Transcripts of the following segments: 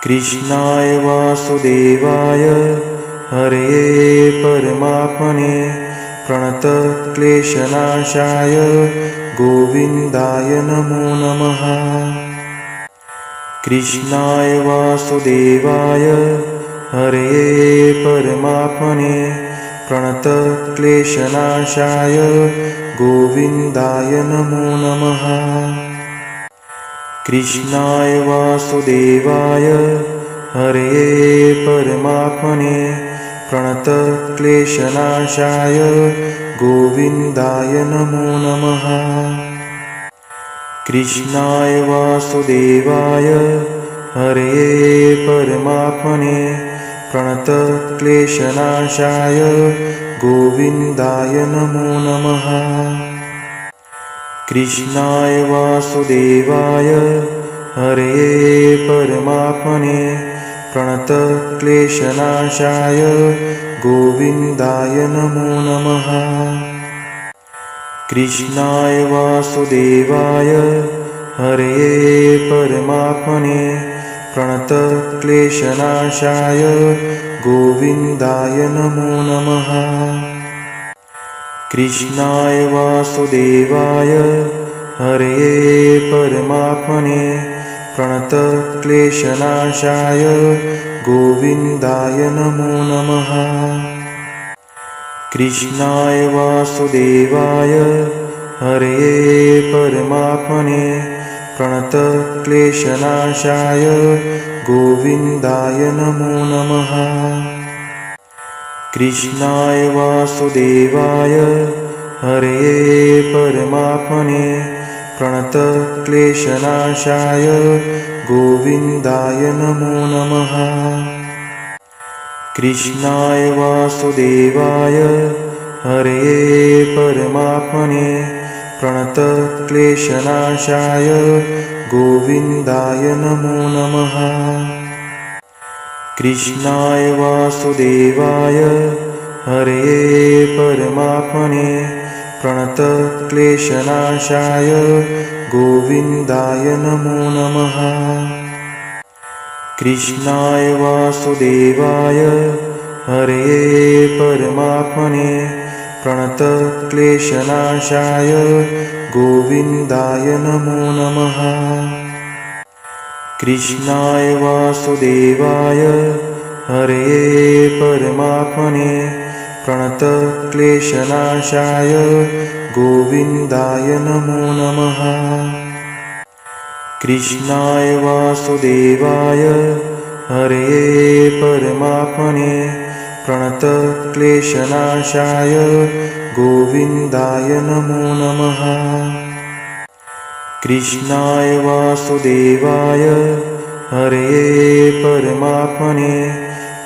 कृष्णाय वासुदेवाय हरये परमात्मने प्रणतक्लेशनाशाय गोविन्दाय नमो नमः। कृष्णाय वासुदेवाय हरये परमात्मने प्रणतक्लेशनाशाय गोविन्दाय नमो नमः। कृष्णाय वासुदेवाय हरये परमात्मने प्रणतक्लेशनाशाय गोविन्दाय नमो नमः। कृष्णाय वासुदेवाय हरये परमात्मने प्रणतक्लेशनाशाय गोविन्दाय नमो नमः। कृष्णाय वासुदेवाय हरये परमात्मने प्रणतक्लेशनाशाय गोविन्दाय नमो नमः। कृष्णाय वासुदेवाय हरये परमात्मने प्रणतक्लेशनाशाय गोविन्दाय नमो नमः। कृष्णाय वासुदेवाय हरये परमात्मने प्रणतक्लेशनाशाय गोविन्दाय नमो नमः। कृष्णाय वासुदेवाय हरये परमात्मने प्रणतक्लेशनाशाय गोविन्दाय नमो नमः। कृष्णाय वासुदेवाय हरये परमात्मने प्रणतक्लेशनाशाय गोविन्दाय नमो नमः। कृष्णाय वासुदेवाय हरये परमात्मने प्रणतक्लेशनाशाय गोविन्दाय नमो नमः। कृष्णाय वासुदेवाय हरये परमात्मने प्रणतक्लेशनाशाय गोविन्दाय नमो नमः। कृष्णाय वासुदेवाय हरये परमात्मने प्रणतक्लेशनाशाय गोविन्दाय नमो नमः। कृष्णाय वासुदेवाय हरये परमात्मने प्रणतक्लेशनाशाय गोविन्दाय नमो नमः। कृष्णाय वासुदेवाय हरये परमात्मने प्रणतक्लेशनाशाय गोविन्दाय नमो नमः। कृष्णाय वासुदेवाय हरये परमात्मने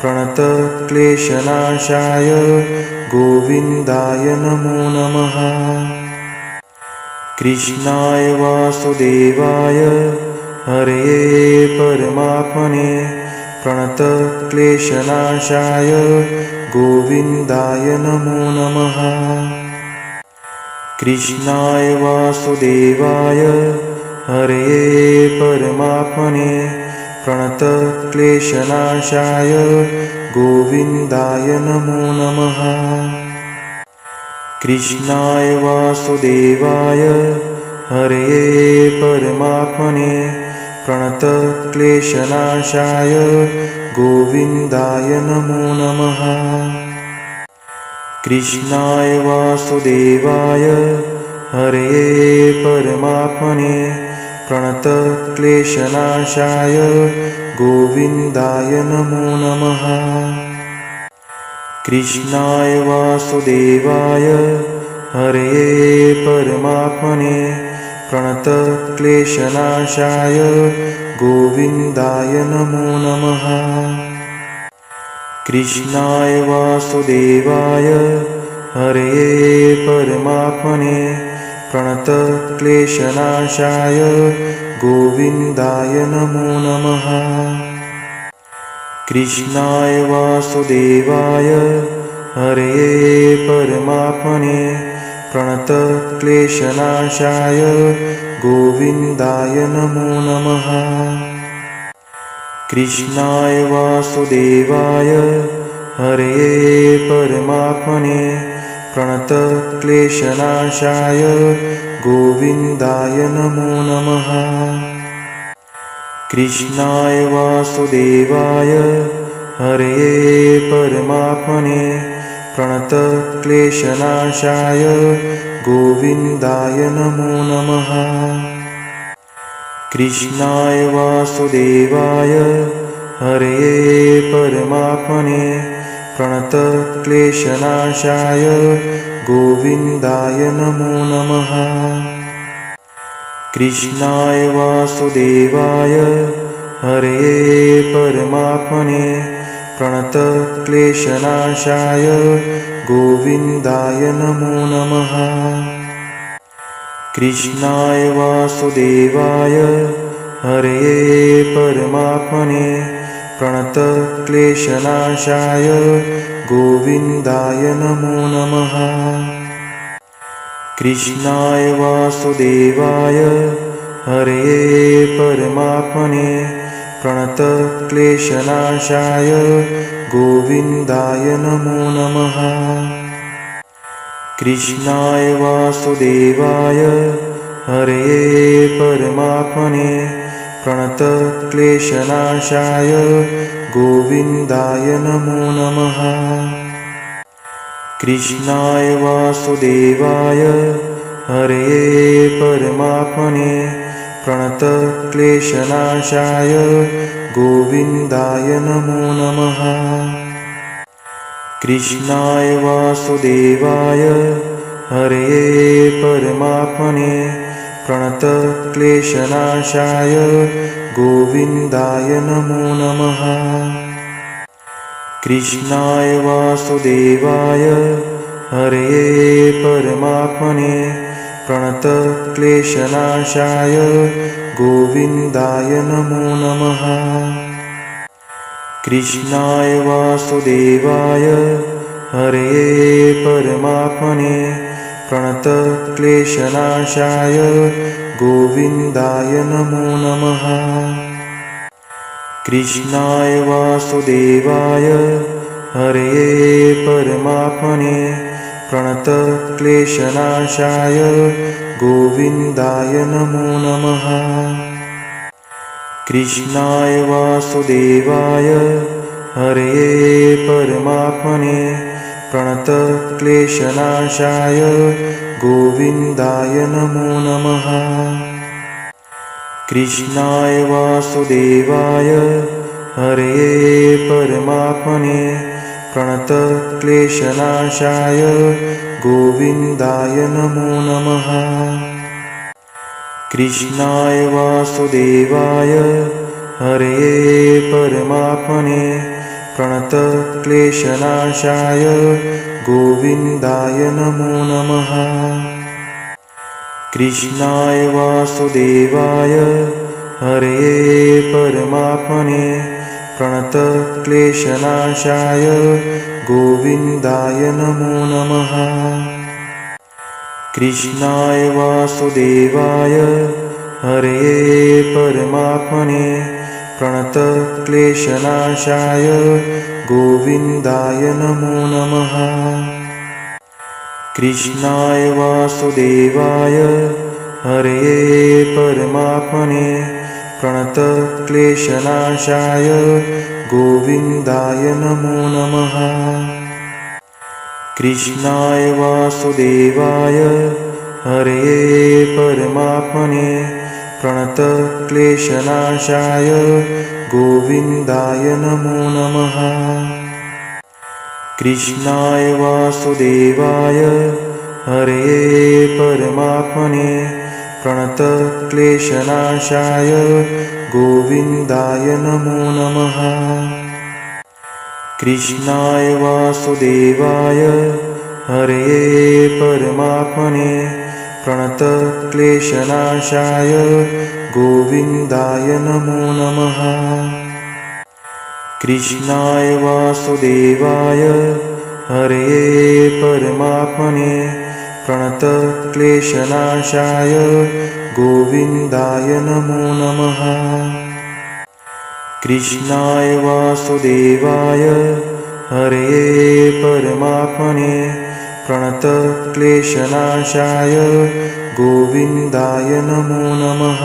प्रणतक्लेशनाशाय गोविन्दाय नमो नमः। कृष्णाय वासुदेवाय हरये परमात्मने प्रणतक्लेशनाशाय गोविन्दाय नमो नमः। कृष्णाय वासुदेवाय हरये परमात्मने प्रणतक्लेशनाशाय गोविन्दाय नमो नमः। कृष्णाय वासुदेवाय हरये परमात्मने प्रणतक्लेशनाशाय गोविन्दाय नमो नमः। कृष्णाय वासुदेवाय हरये परमात्मने प्रणतक्लेशनाशाय गोविन्दाय नमो नमः। कृष्णाय वासुदेवाय हरये परमात्मने प्रणतक्लेशनाशाय गोविन्दाय नमो नमः। कृष्णाय वासुदेवाय हरये परमात्मने प्रणतक्लेशनाशाय गोविन्दाय नमो नमः। कृष्णाय वासुदेवाय हरये परमात्मने प्रणतक्लेशनाशाय गोविन्दाय नमो नमः। कृष्णाय वासुदेवाय हरये परमात्मने प्रणतक्लेशनाशाय गोविन्दाय नमो नमः। कृष्णाय वासुदेवाय हरये परमात्मने प्रणतक्लेशनाशाय गोविन्दाय नमो नमः। कृष्णाय वासुदेवाय हरये परमात्मने प्रणतक्लेशनाशाय गोविन्दाय नमो नमः। कृष्णाय वासुदेवाय हरये परमात्मने प्रणतक्लेशनाशाय गोविन्दाय नमो नमः। कृष्णाय वासुदेवाय हरये परमात्मने प्रणतक्लेशनाशाय गोविन्दाय नमो नमः। कृष्णाय वासुदेवाय हरये परमात्मने प्रणतक्लेशनाशाय गोविन्दाय नमो नमः। कृष्णाय वासुदेवाय हरये परमात्मने प्रणतक्लेशनाशाय गोविन्दाय नमो नमः। कृष्णाय वासुदेवाय हरये परमात्मने प्रणतक्लेशनाशाय गोविन्दाय नमो नमः। कृष्णाय वासुदेवाय हरये परमात्मने प्रणतक्लेशनाशाय गोविन्दाय नमो नमः। कृष्णाय वासुदेवाय हरये परमात्मने प्रणतक्लेशनाशाय गोविन्दाय नमो नमः। कृष्णाय वासुदेवाय हरये परमात्मने प्रणतक्लेशनाशाय गोविन्दाय नमो नमः। कृष्णाय वासुदेवाय हरये परमात्मने प्रणतक्लेशनाशाय गोविन्दाय नमो नमः। कृष्णाय वासुदेवाय हरये परमात्मने प्रणतक्लेशनाशाय गोविन्दाय नमो नमः। कृष्णाय वासुदेवाय हरये परमात्मने प्रणतक्लेशनाशाय गोविन्दाय नमो नमः। कृष्णाय वासुदेवाय हरये परमात्मने प्रणतक्लेशनाशाय गोविन्दाय नमो नमः। कृष्णाय वासुदेवाय हरये परमात्मने प्रणतक्लेशनाशाय गोविन्दाय नमो नमः। कृष्णाय वासुदेवाय हरये परमात्मने प्रणतक्लेशनाशाय गोविन्दाय नमो नमः। कृष्णाय वासुदेवाय हरये परमात्मने प्रणतक्लेशनाशाय गोविन्दाय नमो नमः। कृष्णाय वासुदेवाय हरये परमात्मने प्रणतक्लेशनाशाय गोविन्दाय नमो नमः। कृष्णाय वासुदेवाय हरये परमात्मने प्रणतक्लेशनाशाय गोविन्दाय नमो नमः। कृष्णाय वासुदेवाय हरये परमात्मने प्रणतक्लेशनाशाय गोविन्दाय नमो नमः। कृष्णाय वासुदेवाय हरये परमात्मने प्रणतक्लेशनाशाय गोविन्दाय नमो नमः। कृष्णाय वासुदेवाय हरये परमात्मने प्रणतक्लेशनाशाय गोविन्दाय नमो नमः।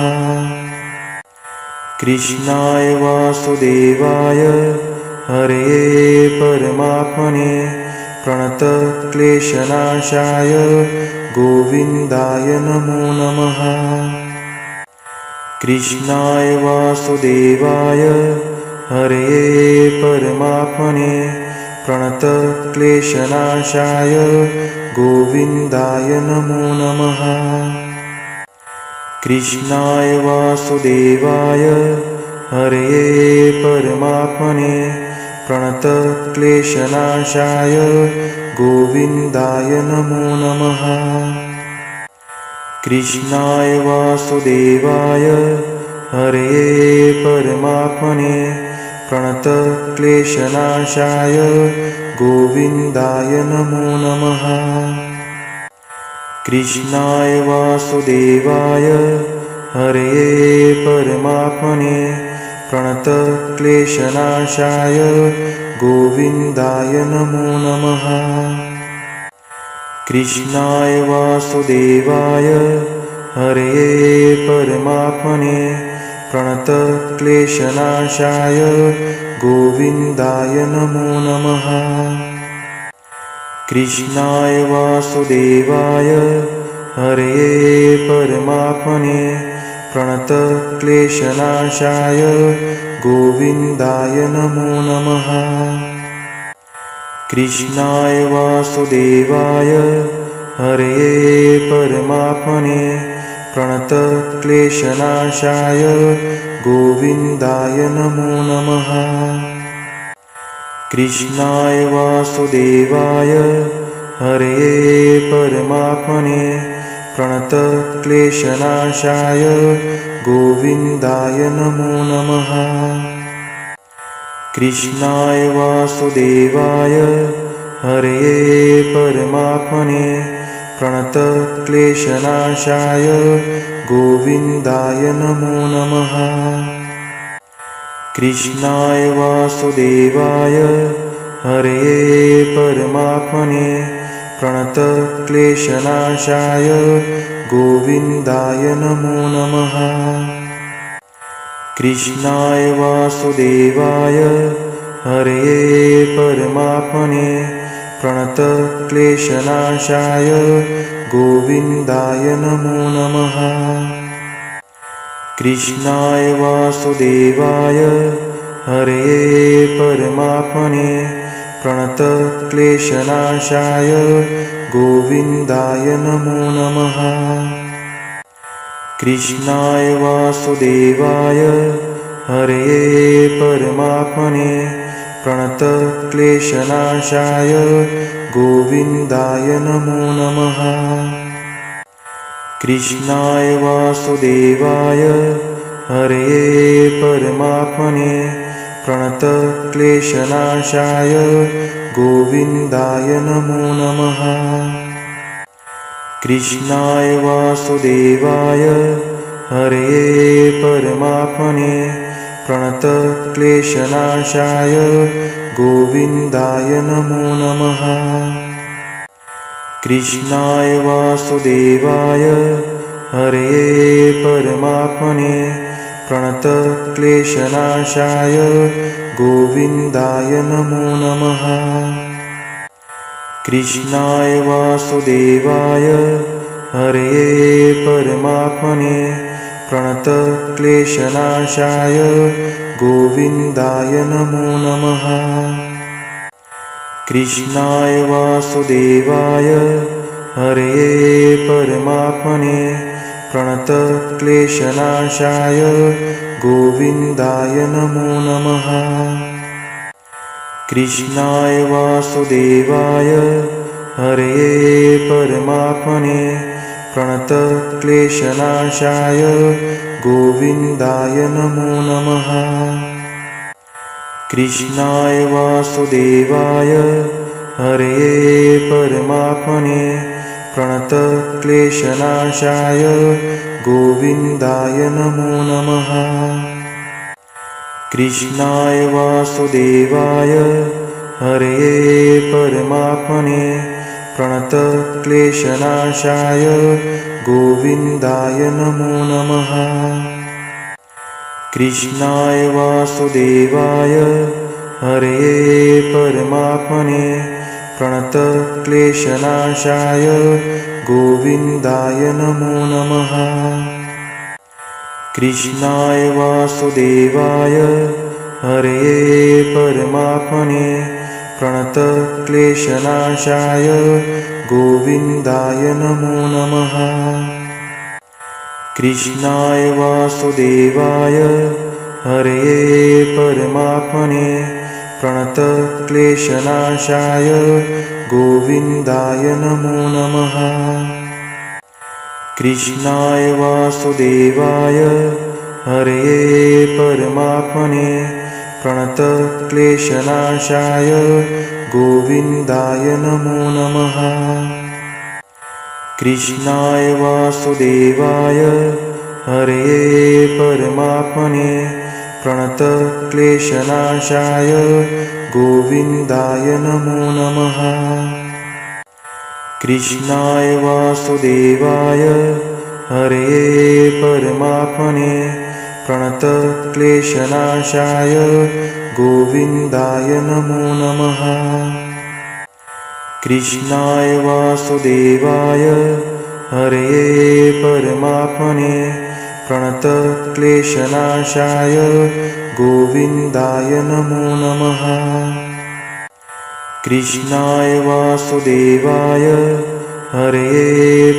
कृष्णाय वासुदेवाय हरये परमात्मने प्रणतक्लेशनाशाय गोविन्दाय नमो नमः। कृष्णाय वासुदेवाय हरये परमात्मने प्रणतक्लेशनाशाय गोविन्दाय नमो नमः। कृष्णाय वासुदेवाय हरये परमात्मने प्रणतक्लेशनाशाय गोविन्दाय नमो नमः। कृष्णाय वासुदेवाय हरये परमात्मने प्रणतक्लेशनाशाय गोविन्दाय नमो नमः। कृष्णाय वासुदेवाय हरये परमात्मने प्रणतक्लेशनाशाय गोविन्दाय नमो नमः। कृष्णाय वासुदेवाय हरये परमात्मने प्रणतक्लेशनाशाय गोविन्दाय नमो नमः। कृष्णाय वासुदेवाय हरये परमात्मने प्रणतक्लेशनाशाय गोविन्दाय नमो नमः। कृष्णाय वासुदेवाय हरये परमात्मने प्रणतक्लेशनाशाय गोविन्दाय नमो नमः। कृष्णाय वासुदेवाय हरये परमात्मने प्रणतक्लेशनाशाय गोविन्दाय नमो नमः। कृष्णाय वासुदेवाय हरये परमात्मने प्रणतक्लेशनाशाय गोविन्दाय नमो नमः। कृष्णाय वासुदेवाय हरये परमात्मने प्रणतक्लेशनाशाय गोविन्दाय नमो नमः। कृष्णाय वासुदेवाय हरये परमात्मने प्रणतक्लेशनाशाय गोविन्दाय नमो नमः। कृष्णाय वासुदेवाय हरये परमात्मने प्रणतक्लेशनाशाय गोविन्दाय नमो नमः। कृष्णाय वासुदेवाय हरये परमात्मने प्रणतक्लेशनाशाय गोविन्दाय नमो नमः। कृष्णाय वासुदेवाय हरये परमात्मने प्रणतक्लेशनाशाय गोविन्दाय नमो नमः। कृष्णाय वासुदेवाय हरये परमात्मने प्रणतक्लेशनाशाय गोविन्दाय नमो नमः। कृष्णाय वासुदेवाय हरये परमात्मने प्रणतक्लेशनाशाय गोविन्दाय नमो नमः। कृष्णाय वासुदेवाय हरये परमात्मने प्रणतक्लेशनाशाय गोविन्दाय नमो नमः। कृष्णाय वासुदेवाय हरये परमात्मने प्रणतक्लेशनाशाय गोविन्दाय नमो नमः। कृष्णाय वासुदेवाय हरये परमात्मने प्रणतक्लेशनाशाय गोविन्दाय नमो नमः। कृष्णाय वासुदेवाय हरये परमात्मने प्रणतक्लेशनाशाय गोविन्दाय नमो नमः। कृष्णाय वासुदेवाय हरये परमात्मने प्रणतक्लेशनाशाय गोविन्दाय नमो नमः। कृष्णाय वासुदेवाय हरये परमात्मने प्रणतक्लेशनाशाय गोविन्दाय नमो नमः। कृष्णाय वासुदेवाय हरये परमात्मने प्रणतक्लेशनाशाय गोविन्दाय नमो नमः। कृष्णाय वासुदेवाय हरये परमात्मने प्रणतक्लेशनाशाय गोविन्दाय नमो नमः। कृष्णाय वासुदेवाय हरये परमात्मने प्रणतक्लेशनाशाय गोविन्दाय नमो नमः। कृष्णाय वासुदेवाय हरये परमात्मने प्रणतक्लेशनाशाय गोविन्दाय नमो नमः। कृष्णाय वासुदेवाय हरये परमात्मने प्रणतक्लेशनाशाय गोविन्दाय नमो नमः। कृष्णाय वासुदेवाय हरये परमात्मने प्रणतक्लेशनाशाय गोविन्दाय नमो नमः। कृष्णाय वासुदेवाय हरये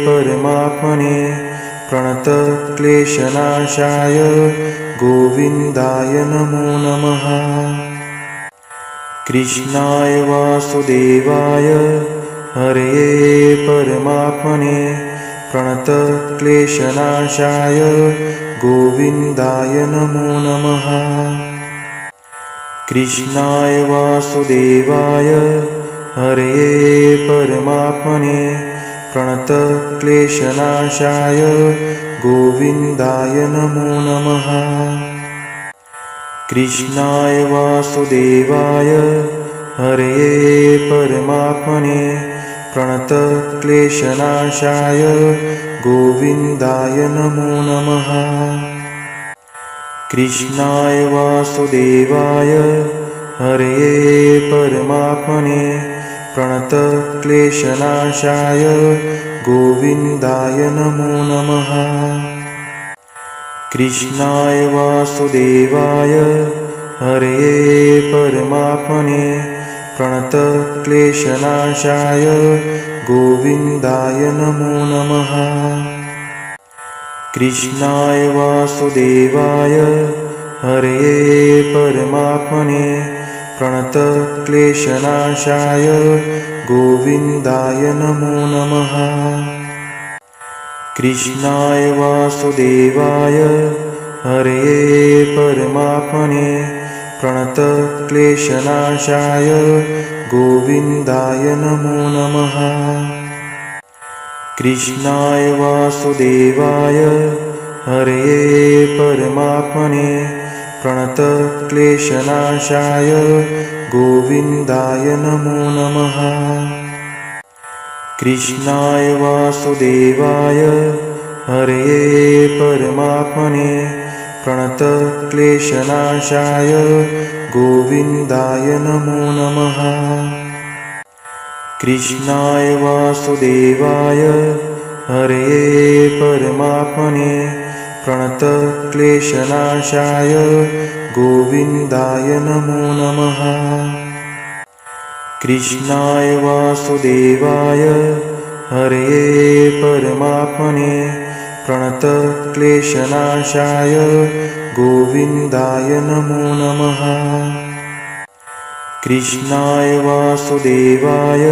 परमात्मने प्रणतक्लेशनाशाय गोविन्दाय नमो नमः। कृष्णाय वासुदेवाय हरये परमात्मने प्रणतक्लेशनाशाय गोविन्दाय नमो नमः। कृष्णाय वासुदेवाय हरये परमात्मने प्रणतक्लेशनाशाय गोविन्दाय नमो नमः। कृष्णाय वासुदेवाय हरये परमात्मने प्रणतक्लेशनाशाय गोविन्दाय नमो नमः। कृष्णाय वासुदेवाय हरये परमात्मने प्रणतक्लेशनाशाय गोविन्दाय नमो नमः। कृष्णाय वासुदेवाय हरये परमात्मने प्रणतक्लेशनाशाय गोविन्दाय नमो नमः। कृष्णाय वासुदेवाय हरये परमात्मने प्रणतक्लेशनाशाय गोविन्दाय नमो नमः। कृष्णाय वासुदेवाय हरये परमात्मने प्रणतक्लेशनाशाय गोविन्दाय नमो नमः। कृष्णाय वासुदेवाय हरये परमात्मने प्रणतक्लेशनाशाय गोविन्दाय नमो नमः। कृष्णाय वासुदेवाय हरये परमात्मने प्रणतक्लेशनाशाय गोविन्दाय नमो नमः। कृष्णाय वासुदेवाय हरये परमात्मने प्रणतक्लेशनाशाय गोविन्दाय नमो नमः। कृष्णाय वासुदेवाय हरये परमात्मने प्रणतक्लेशनाशाय गोविन्दाय नमो नमः। कृष्णाय वासुदेवाय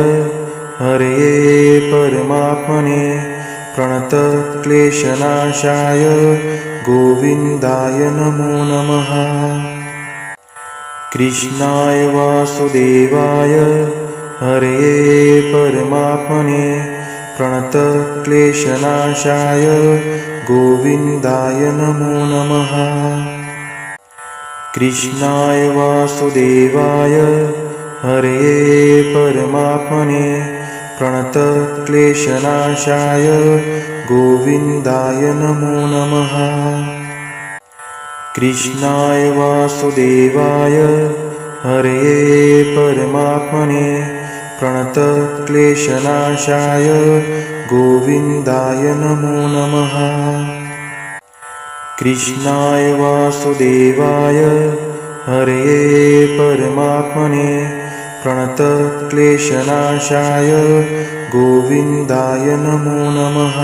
हरये परमात्मने प्रणतक्लेशनाशाय गोविन्दाय नमो नमः। कृष्णाय वासुदेवाय हरये परमात्मने प्रणतक्लेशनाशाय गोविन्दाय नमो नमः। कृष्णाय वासुदेवाय हरये परमात्मने प्रणतक्लेशनाशाय गोविन्दाय नमो नमः। कृष्णाय वासुदेवाय हरये परमात्मने प्रणतक्लेशनाशाय गोविन्दाय नमो नमः। कृष्णाय वासुदेवाय हरये परमात्मने प्रणतक्लेशनाशाय गोविन्दाय नमो नमः।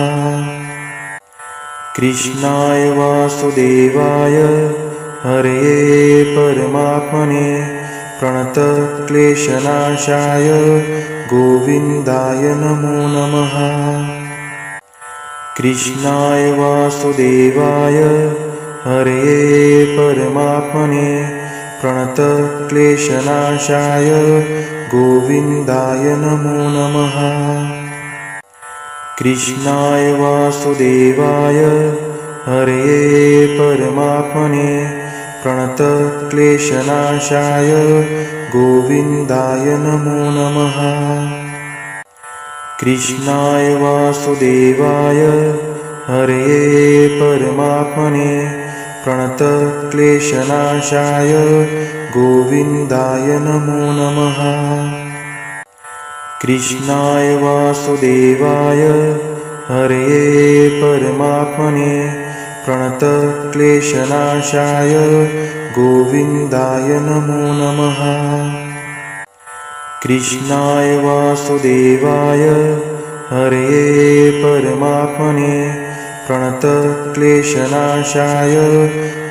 कृष्णाय वासुदेवाय हरये परमात्मने प्रणतक्लेशनाशाय गोविन्दाय नमो नमः। कृष्णाय वासुदेवाय हरये परमात्मने प्रणतक्लेशनाशाय गोविन्दाय नमो नमः। कृष्णाय वासुदेवाय हरये परमात्मने प्रणतक्लेशनाशाय गोविन्दाय नमो नमः। कृष्णाय वासुदेवाय हरये परमात्मने प्रणतक्लेशनाशाय गोविन्दाय नमो नमः। कृष्णाय वासुदेवाय हरये परमात्मने प्रणतक्लेशनाशाय गोविन्दाय नमो नमः। कृष्णाय वासुदेवाय हरये परमात्मने प्रणतक्लेशनाशाय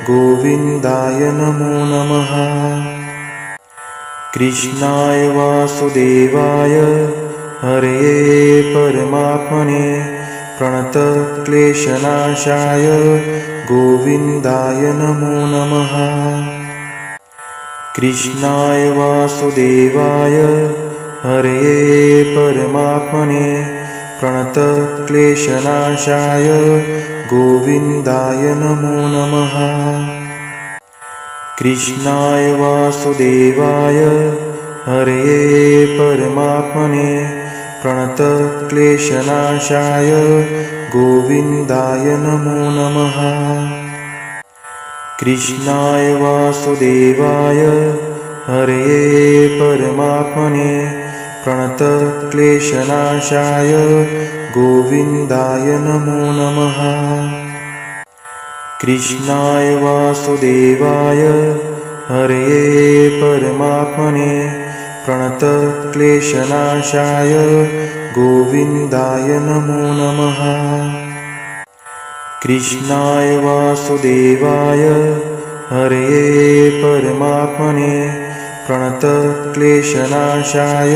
गोविन्दाय नमो नमः। कृष्णाय वासुदेवाय हरये परमात्मने प्रणतक्लेशनाशाय गोविन्दाय नमो नमः। कृष्णाय वासुदेवाय हरये परमात्मने प्रणतक्लेशनाशाय गोविन्दाय नमो नमः। कृष्णाय वासुदेवाय हरये परमात्मने प्रणतक्लेशनाशाय गोविन्दाय नमो नमः। कृष्णाय वासुदेवाय हरये परमात्मने प्रणतक्लेशनाशाय गोविन्दाय नमो नमः। कृष्णाय वासुदेवाय हरये परमात्मने प्रणतक्लेशनाशाय गोविन्दाय नमो नमः। कृष्णाय वासुदेवाय हरये परमात्मने प्रणतक्लेशनाशाय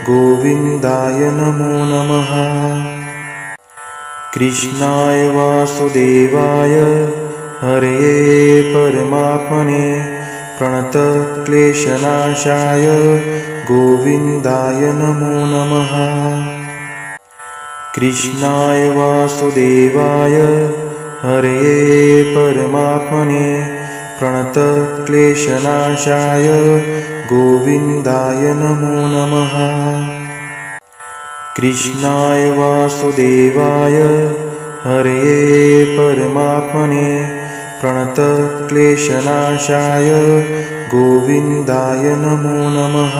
गोविन्दाय नमो नमः। कृष्णाय वासुदेवाय हरये परमात्मने प्रणतक्लेशनाशाय गोविन्दाय नमो नमः। कृष्णाय वासुदेवाय हरये परमात्मने प्रणतक्लेशनाशाय गोविन्दाय नमो नमः। कृष्णाय वासुदेवाय हरये परमात्मने प्रणतक्लेशनाशाय गोविन्दाय नमो नमः।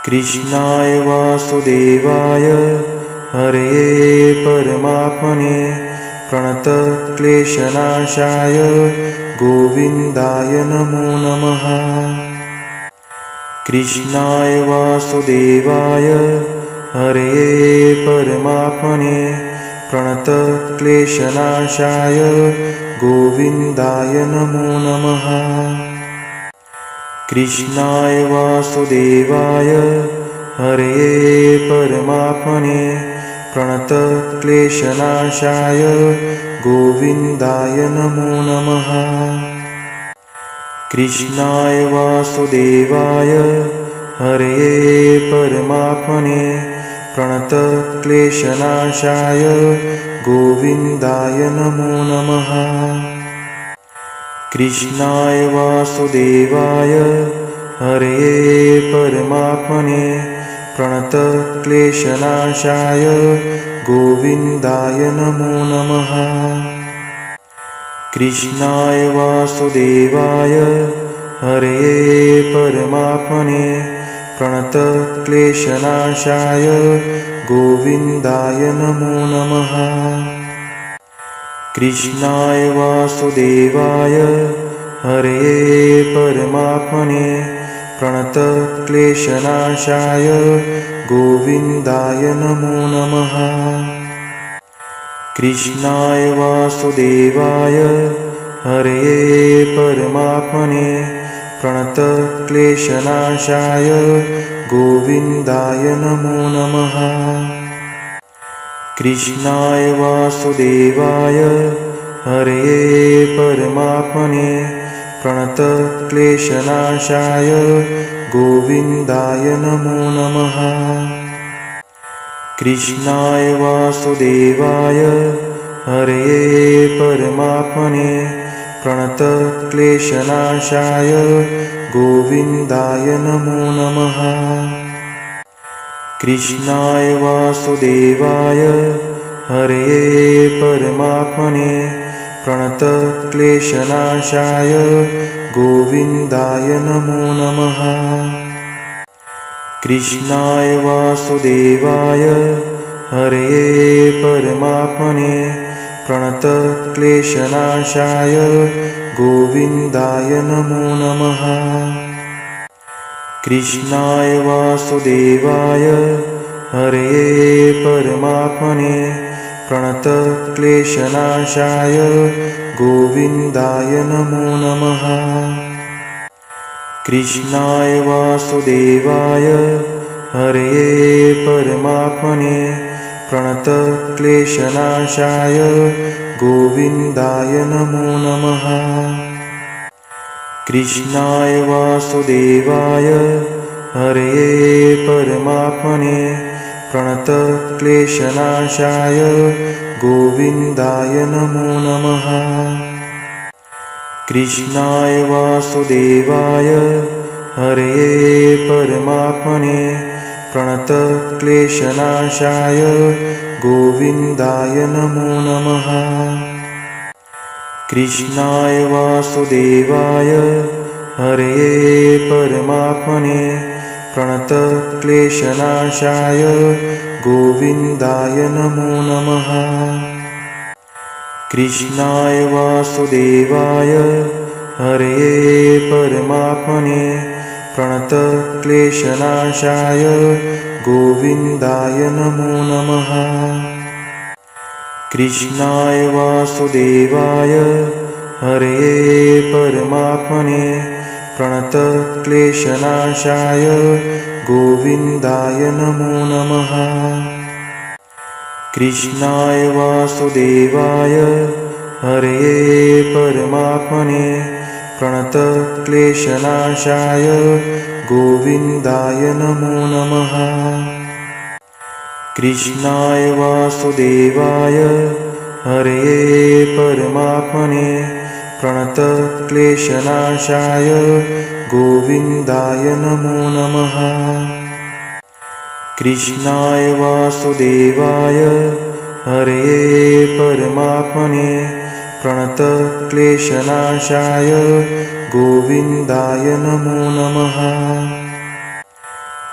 कृष्णाय वासुदेवाय हरये परमात्मने प्रणतक्लेशनाशाय गोविन्दाय नमो नमः। कृष्णाय वासुदेवाय हरये परमात्मने प्रणतक्लेशनाशाय गोविन्दाय नमो नमः। कृष्णाय वासुदेवाय हरये परमात्मने प्रणतक्लेशनाशाय गोविन्दाय नमो नमः। कृष्णाय वासुदेवाय हरये परमात्मने प्रणतक्लेशनाशाय गोविन्दाय नमो नमः। कृष्णाय वासुदेवाय हरये परमात्मने प्रणतक्लेशनाशाय गोविन्दाय नमो नमः। कृष्णाय वासुदेवाय हरये परमात्मने प्रणतक्लेशनाशाय गोविन्दाय नमो नमः। कृष्णाय वासुदेवाय हरये परमात्मने प्रणतक्लेशनाशाय गोविन्दाय नमो नमः। कृष्णाय वासुदेवाय हरये परमात्मने प्रणतक्लेशनाशाय गोविन्दाय नमो नमः। कृष्णाय वासुदेवाय हरये परमात्मने प्रणतक्लेशनाशाय गोविन्दाय नमो नमः। कृष्णाय वासुदेवाय हरये परमात्मने प्रणतक्लेशनाशाय गोविन्दाय नमो नमः। कृष्णाय वासुदेवाय हरये परमात्मने प्रणतक्लेशनाशाय गोविन्दाय नमो नमः। कृष्णाय वासुदेवाय हरये परमात्मने प्रणतक्लेशनाशाय गोविन्दाय नमो नमः। कृष्णाय वासुदेवाय हरये परमात्मने प्रणतक्लेशनाशाय गोविन्दाय नमो नमः। कृष्णाय वासुदेवाय हरये परमात्मने प्रणतक्लेशनाशाय गोविन्दाय नमो नमः। कृष्णाय वासुदेवाय हरये परमात्मने प्रणतक्लेशनाशाय गोविन्दाय नमो नमः। कृष्णाय वासुदेवाय हरये परमात्मने प्रणतक्लेशनाशाय गोविन्दाय नमो नमः। कृष्णाय वासुदेवाय हरये परमात्मने प्रणतक्लेशनाशाय गोविन्दाय नमो नमः। कृष्णाय वासुदेवाय हरये परमात्मने प्रणतक्लेशनाशाय गोविन्दाय नमो नमः। कृष्णाय वासुदेवाय हरये परमात्मने प्रणतक्लेशनाशाय गोविन्दाय नमो नमः। कृष्णाय वासुदेवाय हरये परमात्मने प्रणतक्लेशनाशाय गोविन्दाय नमो नमः। कृष्णाय वासुदेवाय हरये परमात्मने प्रणतक्लेशनाशाय गोविन्दाय नमो नमः। कृष्णाय वासुदेवाय हरये परमात्मने प्रणतक्लेशनाशाय गोविन्दाय नमो नमः।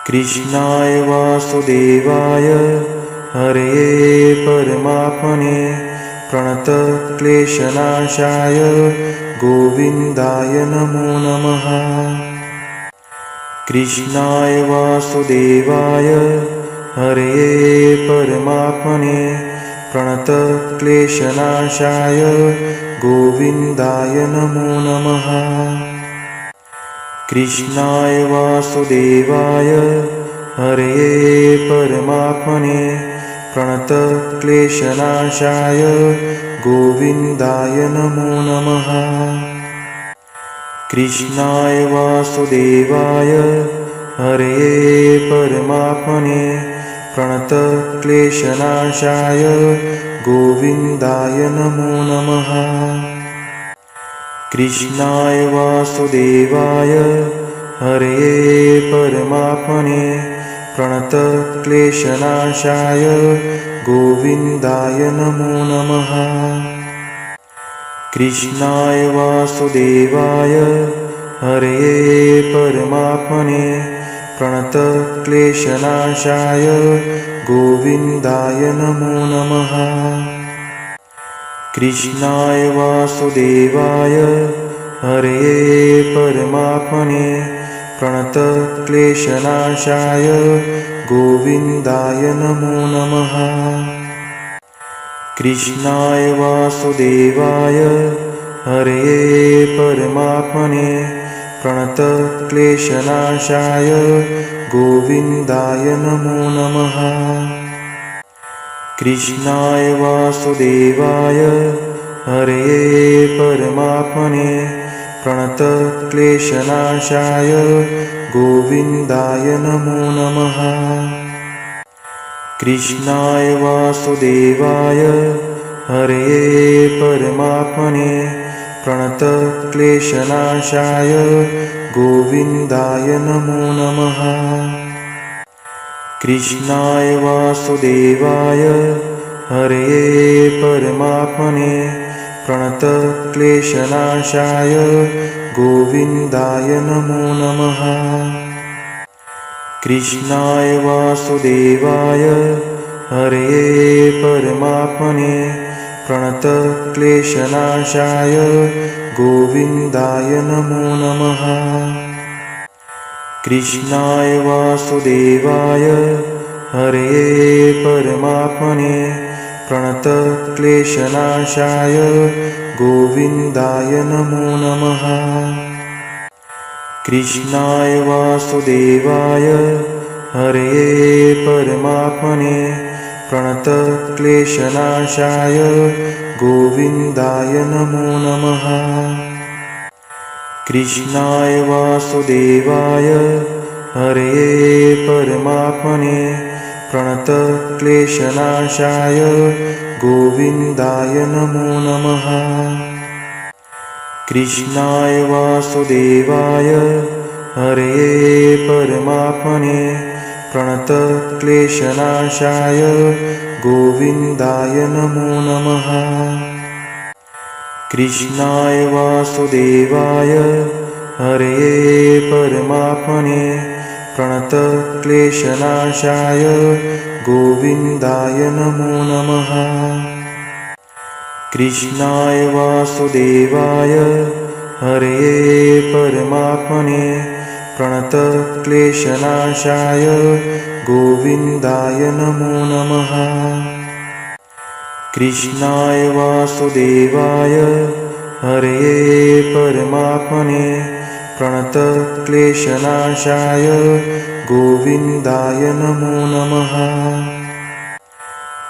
कृष्णाय वासुदेवाय हरये परमात्मने प्रणतक्लेशनाशाय गोविन्दाय नमो नमः। कृष्णाय वासुदेवाय हरये परमात्मने प्रणतक्लेशनाशाय गोविन्दाय नमो नमः। कृष्णाय वासुदेवाय हरये परमात्मने प्रणतक्लेशनाशाय गोविन्दाय नमो नमः। कृष्णाय वासुदेवाय हरये परमात्मने प्रणतक्लेशनाशाय गोविन्दाय नमो नमः। कृष्णाय वासुदेवाय हरये परमात्मने प्रणतक्लेशनाशाय गोविन्दाय नमो नमः। कृष्णाय वासुदेवाय हरये परमात्मने प्रणतक्लेशनाशाय गोविन्दाय नमो नमः। कृष्णाय वासुदेवाय हरये परमात्मने प्रणतक्लेशनाशाय गोविन्दाय नमो नमः। कृष्णाय वासुदेवाय हरये परमात्मने प्रणतक्लेशनाशाय गोविन्दाय नमो नमः। कृष्णाय वासुदेवाय हरये परमात्मने प्रणतक्लेशनाशाय गोविन्दाय नमो नमः। कृष्णाय वासुदेवाय हरये परमात्मने प्रणतक्लेशनाशाय गोविन्दाय नमो नमः। कृष्णाय वासुदेवाय हरये परमात्मने प्रणतक्लेशनाशाय गोविन्दाय नमो नमः। कृष्णाय वासुदेवाय हरये परमात्मने प्रणतक्लेशनाशाय गोविन्दाय नमो नमः। कृष्णाय वासुदेवाय हरये परमात्मने प्रणतक्लेशनाशाय गोविन्दाय नमो नमः। कृष्णाय वासुदेवाय हरये परमात्मने प्रणतक्लेशनाशाय गोविन्दाय नमो नमः। कृष्णाय वासुदेवाय हरये परमात्मने प्रणतक्लेशनाशाय गोविन्दाय नमो नमः। कृष्णाय वासुदेवाय हरये परमात्मने प्रणतक्लेशनाशाय गोविन्दाय नमो नमः। कृष्णाय वासुदेवाय हरये परमात्मने प्रणतक्लेशनाशाय गोविन्दाय नमो नमः। कृष्णाय वासुदेवाय हरये परमात्मने प्रणतक्लेशनाशाय गोविन्दाय नमो नमः। कृष्णाय वासुदेवाय हरये परमात्मने प्रणतक्लेशनाशाय गोविन्दाय नमो नमः।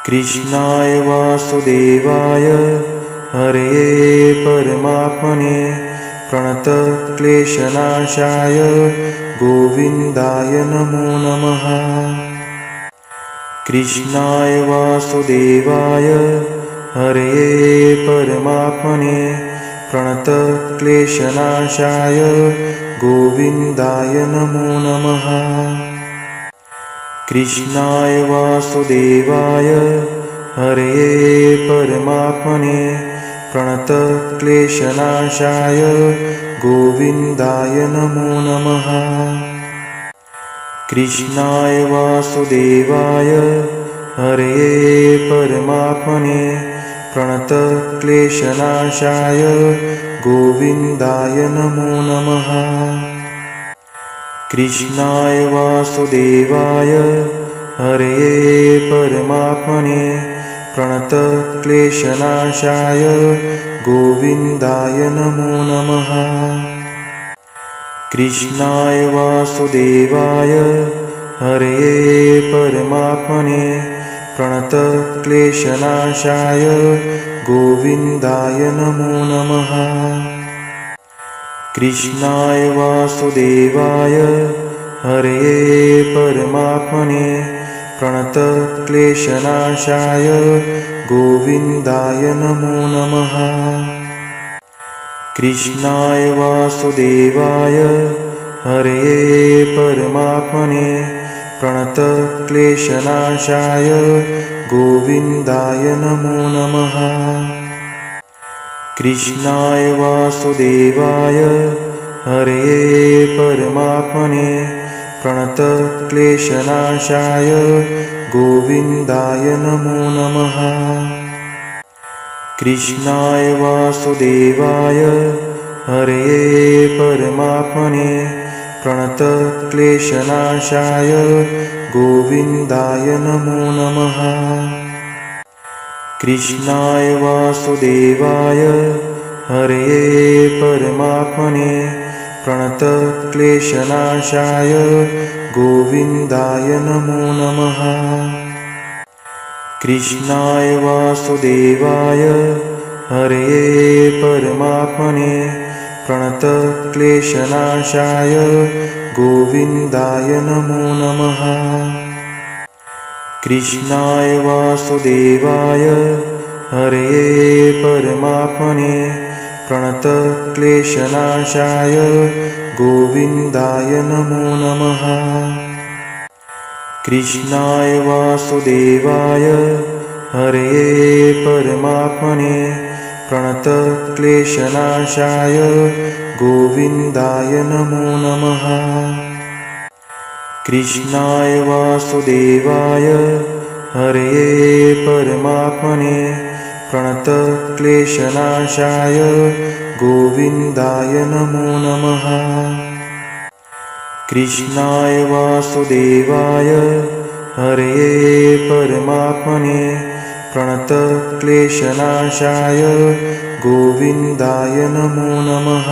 कृष्णाय वासुदेवाय हरये परमात्मने प्रणतक्लेशनाशाय गोविन्दाय नमो नमः। कृष्णाय वासुदेवाय हरये परमात्मने प्रणतक्लेशनाशाय गोविन्दाय नमो नमः। कृष्णाय वासुदेवाय हरये परमात्मने प्रणतक्लेशनाशाय गोविन्दाय नमो नमः। कृष्णाय वासुदेवाय हरये परमात्मने प्रणतक्लेशनाशाय गोविन्दाय नमो नमः। कृष्णाय वासुदेवाय हरये परमात्मने प्रणतक्लेशनाशाय गोविन्दाय नमो नमः। कृष्णाय वासुदेवाय हरये परमात्मने प्रणतक्लेशनाशाय गोविन्दाय नमो नमः। कृष्णाय वासुदेवाय हरये परमात्मने प्रणतक्लेशनाशाय गोविन्दाय नमो नमः। कृष्णाय वासुदेवाय हरये परमात्मने प्रणतक्लेशनाशाय गोविन्दाय नमो नमः। कृष्णाय वासुदेवाय हरये परमात्मने प्रणतक्लेशनाशाय गोविन्दाय नमो नमः। कृष्णाय वासुदेवाय हरये परमात्मने प्रणतक्लेशनाशाय गोविन्दाय नमो नमः। कृष्णाय वासुदेवाय हरये परमात्मने प्रणतक्लेशनाशाय गोविन्दाय नमो नमः। कृष्णाय वासुदेवाय हरये परमात्मने प्रणतक्लेशनाशाय गोविन्दाय नमो नमः। कृष्णाय वासुदेवाय हरये परमात्मने प्रणतक्लेशनाशाय गोविन्दाय नमो नमः। कृष्णाय वासुदेवाय हरये परमात्मने प्रणतक्लेशनाशाय गोविन्दाय नमो नमः। कृष्णाय वासुदेवाय हरये परमात्मने प्रणतक्लेशनाशाय गोविन्दाय नमो नमः। कृष्णाय वासुदेवाय हरये परमात्मने प्रणतक्लेशनाशाय गोविन्दाय नमो नमः।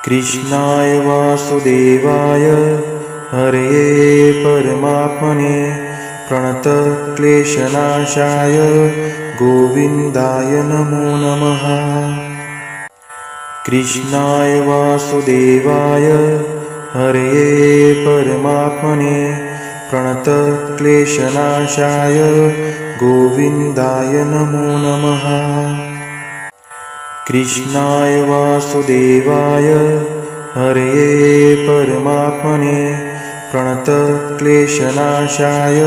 कृष्णाय वासुदेवाय हरये परमात्मने प्रणतक्लेशनाशाय गोविन्दाय नमो नमः। कृष्णाय वासुदेवाय हरये परमात्मने प्रणतक्लेशनाशाय गोविन्दाय नमो नमः। कृष्णाय वासुदेवाय हरये परमात्मने प्रणतक्लेशनाशाय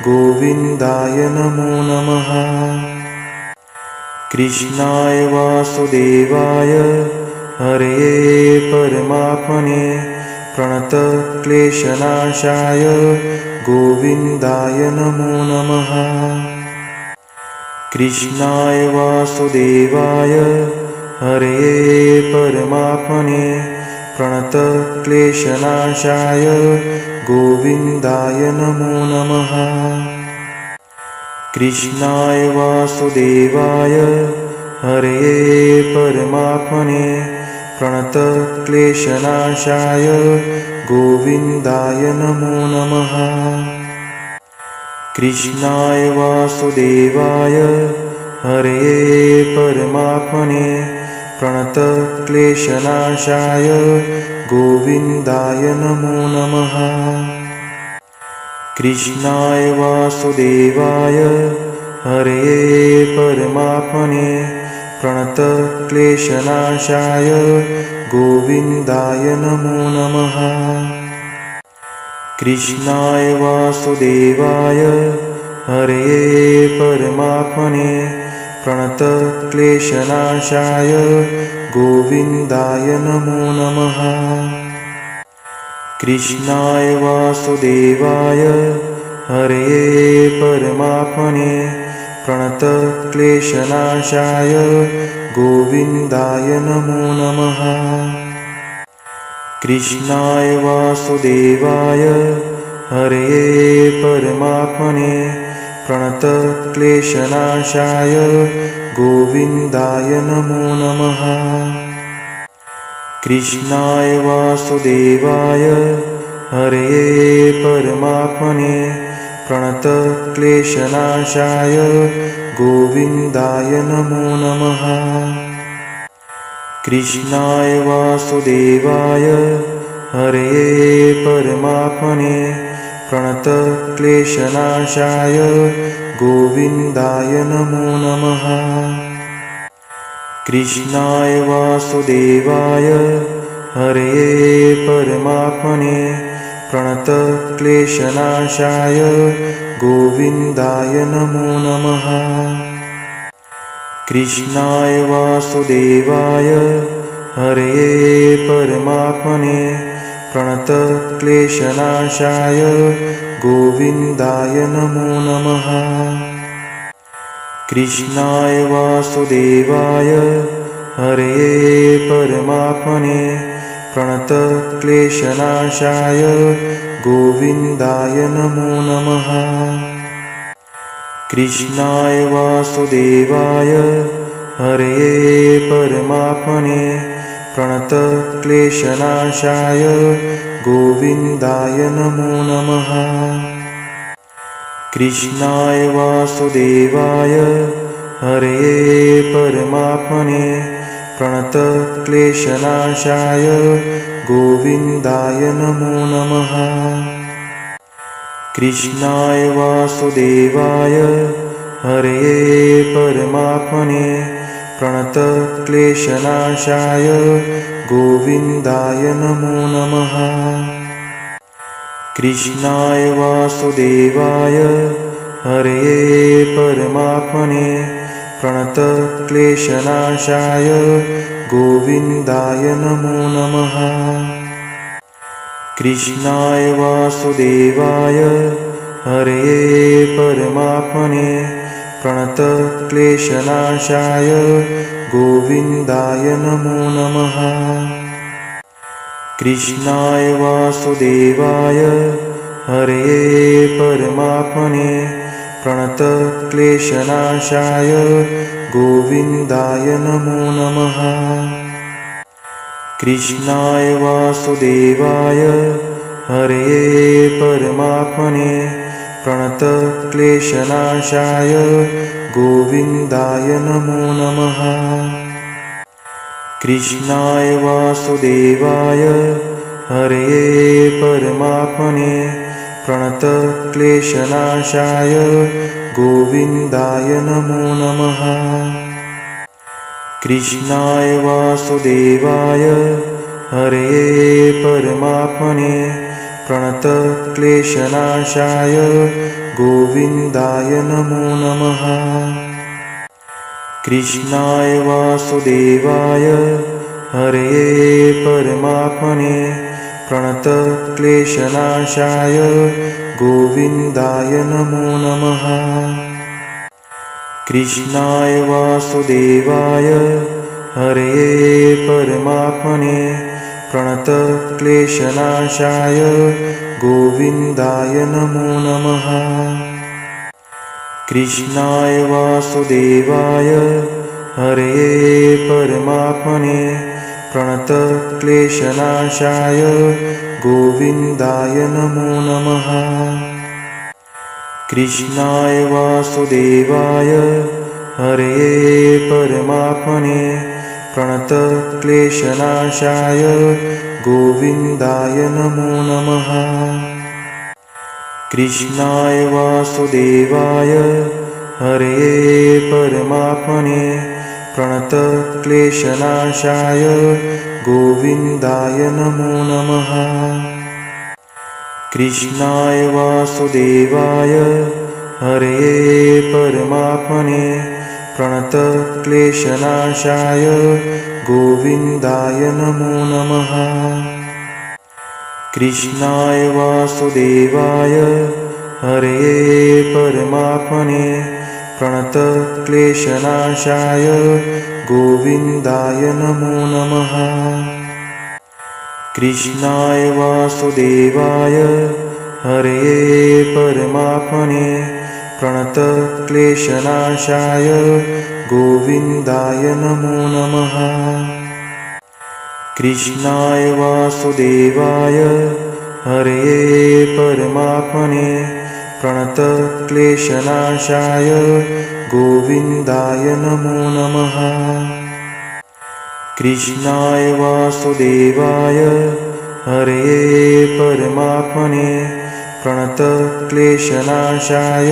गोविन्दाय नमो नमः। कृष्णाय वासुदेवाय हरये परमात्मने प्रणतक्लेशनाशाय गोविन्दाय नमो नमः। कृष्णाय वासुदेवाय हरये परमात्मने प्रणतक्लेशनाशाय गोविन्दाय नमो नमः। कृष्णाय वासुदेवाय हरये परमात्मने प्रणतक्लेशनाशाय गोविन्दाय नमो नमः। कृष्णाय वासुदेवाय हरये परमात्मने प्रणतक्लेशनाशाय गोविन्दाय नमो नमः। कृष्णाय वासुदेवाय हरये परमात्मने प्रणतक्लेशनाशाय गोविन्दाय नमो नमः। कृष्णाय वासुदेवाय हरये परमात्मने प्रणतक्लेशनाशाय गोविन्दाय नमो नमः। कृष्णाय वासुदेवाय हरये परमात्मने प्रणतक्लेशनाशाय गोविन्दाय नमो नमः। कृष्णाय वासुदेवाय हरये परमात्मने प्रणतक्लेशनाशाय गोविन्दाय नमो नमः। कृष्णाय वासुदेवाय हरये परमात्मने प्रणतक्लेशनाशाय गोविन्दाय नमो नमः। कृष्णाय वासुदेवाय हरये परमात्मने प्रणतक्लेशनाशाय गोविन्दाय नमो नमः। कृष्णाय वासुदेवाय हरये परमात्मने प्रणतक्लेशनाशाय गोविन्दाय नमो नमः। कृष्णाय वासुदेवाय हरये परमात्मने प्रणतक्लेशनाशाय गोविन्दाय नमो नमः। कृष्णाय वासुदेवाय हरये परमात्मने प्रणतक्लेशनाशाय गोविन्दाय नमो नमः। कृष्णाय वासुदेवाय हरये परमात्मने प्रणतक्लेशनाशाय गोविन्दाय नमो नमः। कृष्णाय वासुदेवाय हरये परमात्मने प्रणतक्लेशनाशाय गोविन्दाय नमो नमः। कृष्णाय वासुदेवाय हरये परमात्मने प्रणतक्लेशनाशाय गोविन्दाय नमो नमः। कृष्णाय वासुदेवाय हरये परमात्मने प्रणतक्लेशनाशाय गोविन्दाय नमो नमः। कृष्णाय वासुदेवाय हरये परमात्मने प्रणतक्लेशनाशाय गोविन्दाय नमो नमः। कृष्णाय वासुदेवाय हरये परमात्मने प्रणतक्लेशनाशाय गोविन्दाय नमो नमः। कृष्णाय वासुदेवाय हरये परमात्मने प्रणतक्लेशनाशाय गोविन्दाय नमो नमः। कृष्णाय वासुदेवाय हरये परमात्मने प्रणतक्लेशनाशाय गोविन्दाय नमो नमः। कृष्णाय वासुदेवाय हरये परमात्मने प्रणतक्लेशनाशाय गोविन्दाय नमो नमः। कृष्णाय वासुदेवाय हरये परमात्मने प्रणतक्लेशनाशाय गोविन्दाय नमो नमः। कृष्णाय वासुदेवाय हरये परमात्मने प्रणतक्लेशनाशाय गोविन्दाय नमो नमः। कृष्णाय वासुदेवाय हरये परमात्मने प्रणतक्लेशनाशाय गोविन्दाय नमो नमः। कृष्णाय वासुदेवाय हरये परमात्मने प्रणतक्लेशनाशाय गोविन्दाय नमो नमः। कृष्णाय वासुदेवाय हरये परमात्मने प्रणतक्लेशनाशाय गोविन्दाय नमो नमः। कृष्णाय वासुदेवाय हरये परमात्मने प्रणतक्लेशनाशाय गोविन्दाय नमो नमः। कृष्णाय वासुदेवाय हरये परमात्मने प्रणतक्लेशनाशाय गोविन्दाय नमो नमः। कृष्णाय वासुदेवाय हरये परमात्मने प्रणतक्लेशनाशाय गोविन्दाय नमो नमः। कृष्णाय वासुदेवाय हरये परमात्मने प्रणतक्लेशनाशाय गोविन्दाय नमो नमः। कृष्णाय वासुदेवाय हरये परमात्मने प्रणतक्लेशनाशाय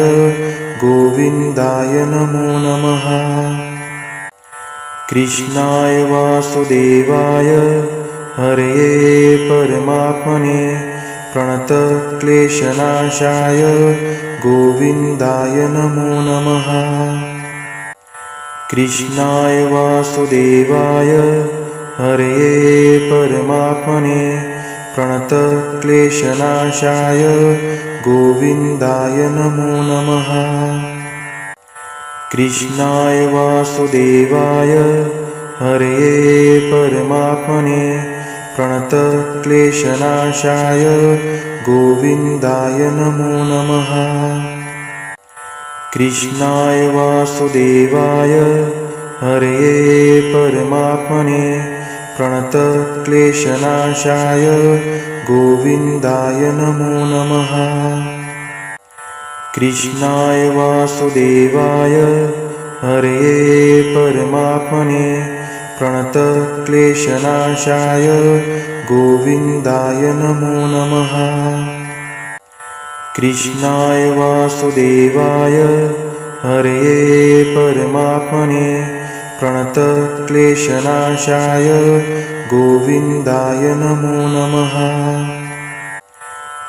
गोविन्दाय नमो नमः। कृष्णाय वासुदेवाय हरये परमात्मने प्रणतक्लेशनाशाय गोविन्दाय नमो नमः। कृष्णाय वासुदेवाय हरये परमात्मने प्रणतक्लेशनाशाय गोविन्दाय नमो नमः। कृष्णाय वासुदेवाय हरये परमात्मने प्रणतक्लेशनाशाय गोविन्दाय नमो नमः। कृष्णाय वासुदेवाय हरये परमात्मने प्रणतक्लेशनाशाय गोविन्दाय नमो नमः। कृष्णाय वासुदेवाय हरये परमात्मने प्रणतक्लेशनाशाय गोविन्दाय नमो नमः। कृष्णाय वासुदेवाय हरये परमात्मने प्रणतक्लेशनाशाय गोविन्दाय नमो नमः।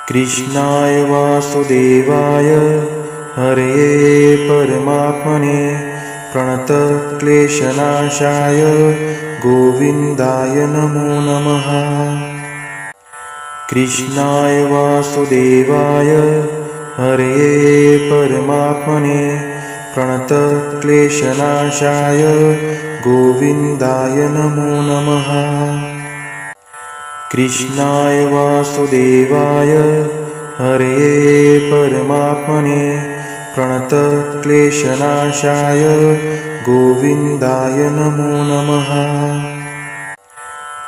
कृष्णाय वासुदेवाय हरये परमात्मने प्रणतक्लेशनाशाय गोविन्दाय नमो नमः। कृष्णाय वासुदेवाय हरये परमात्मने प्रणतक्लेशनाशाय गोविन्दाय नमो नमः। कृष्णाय वासुदेवाय हरये परमात्मने प्रणतक्लेशनाशाय गोविन्दाय नमो नमः।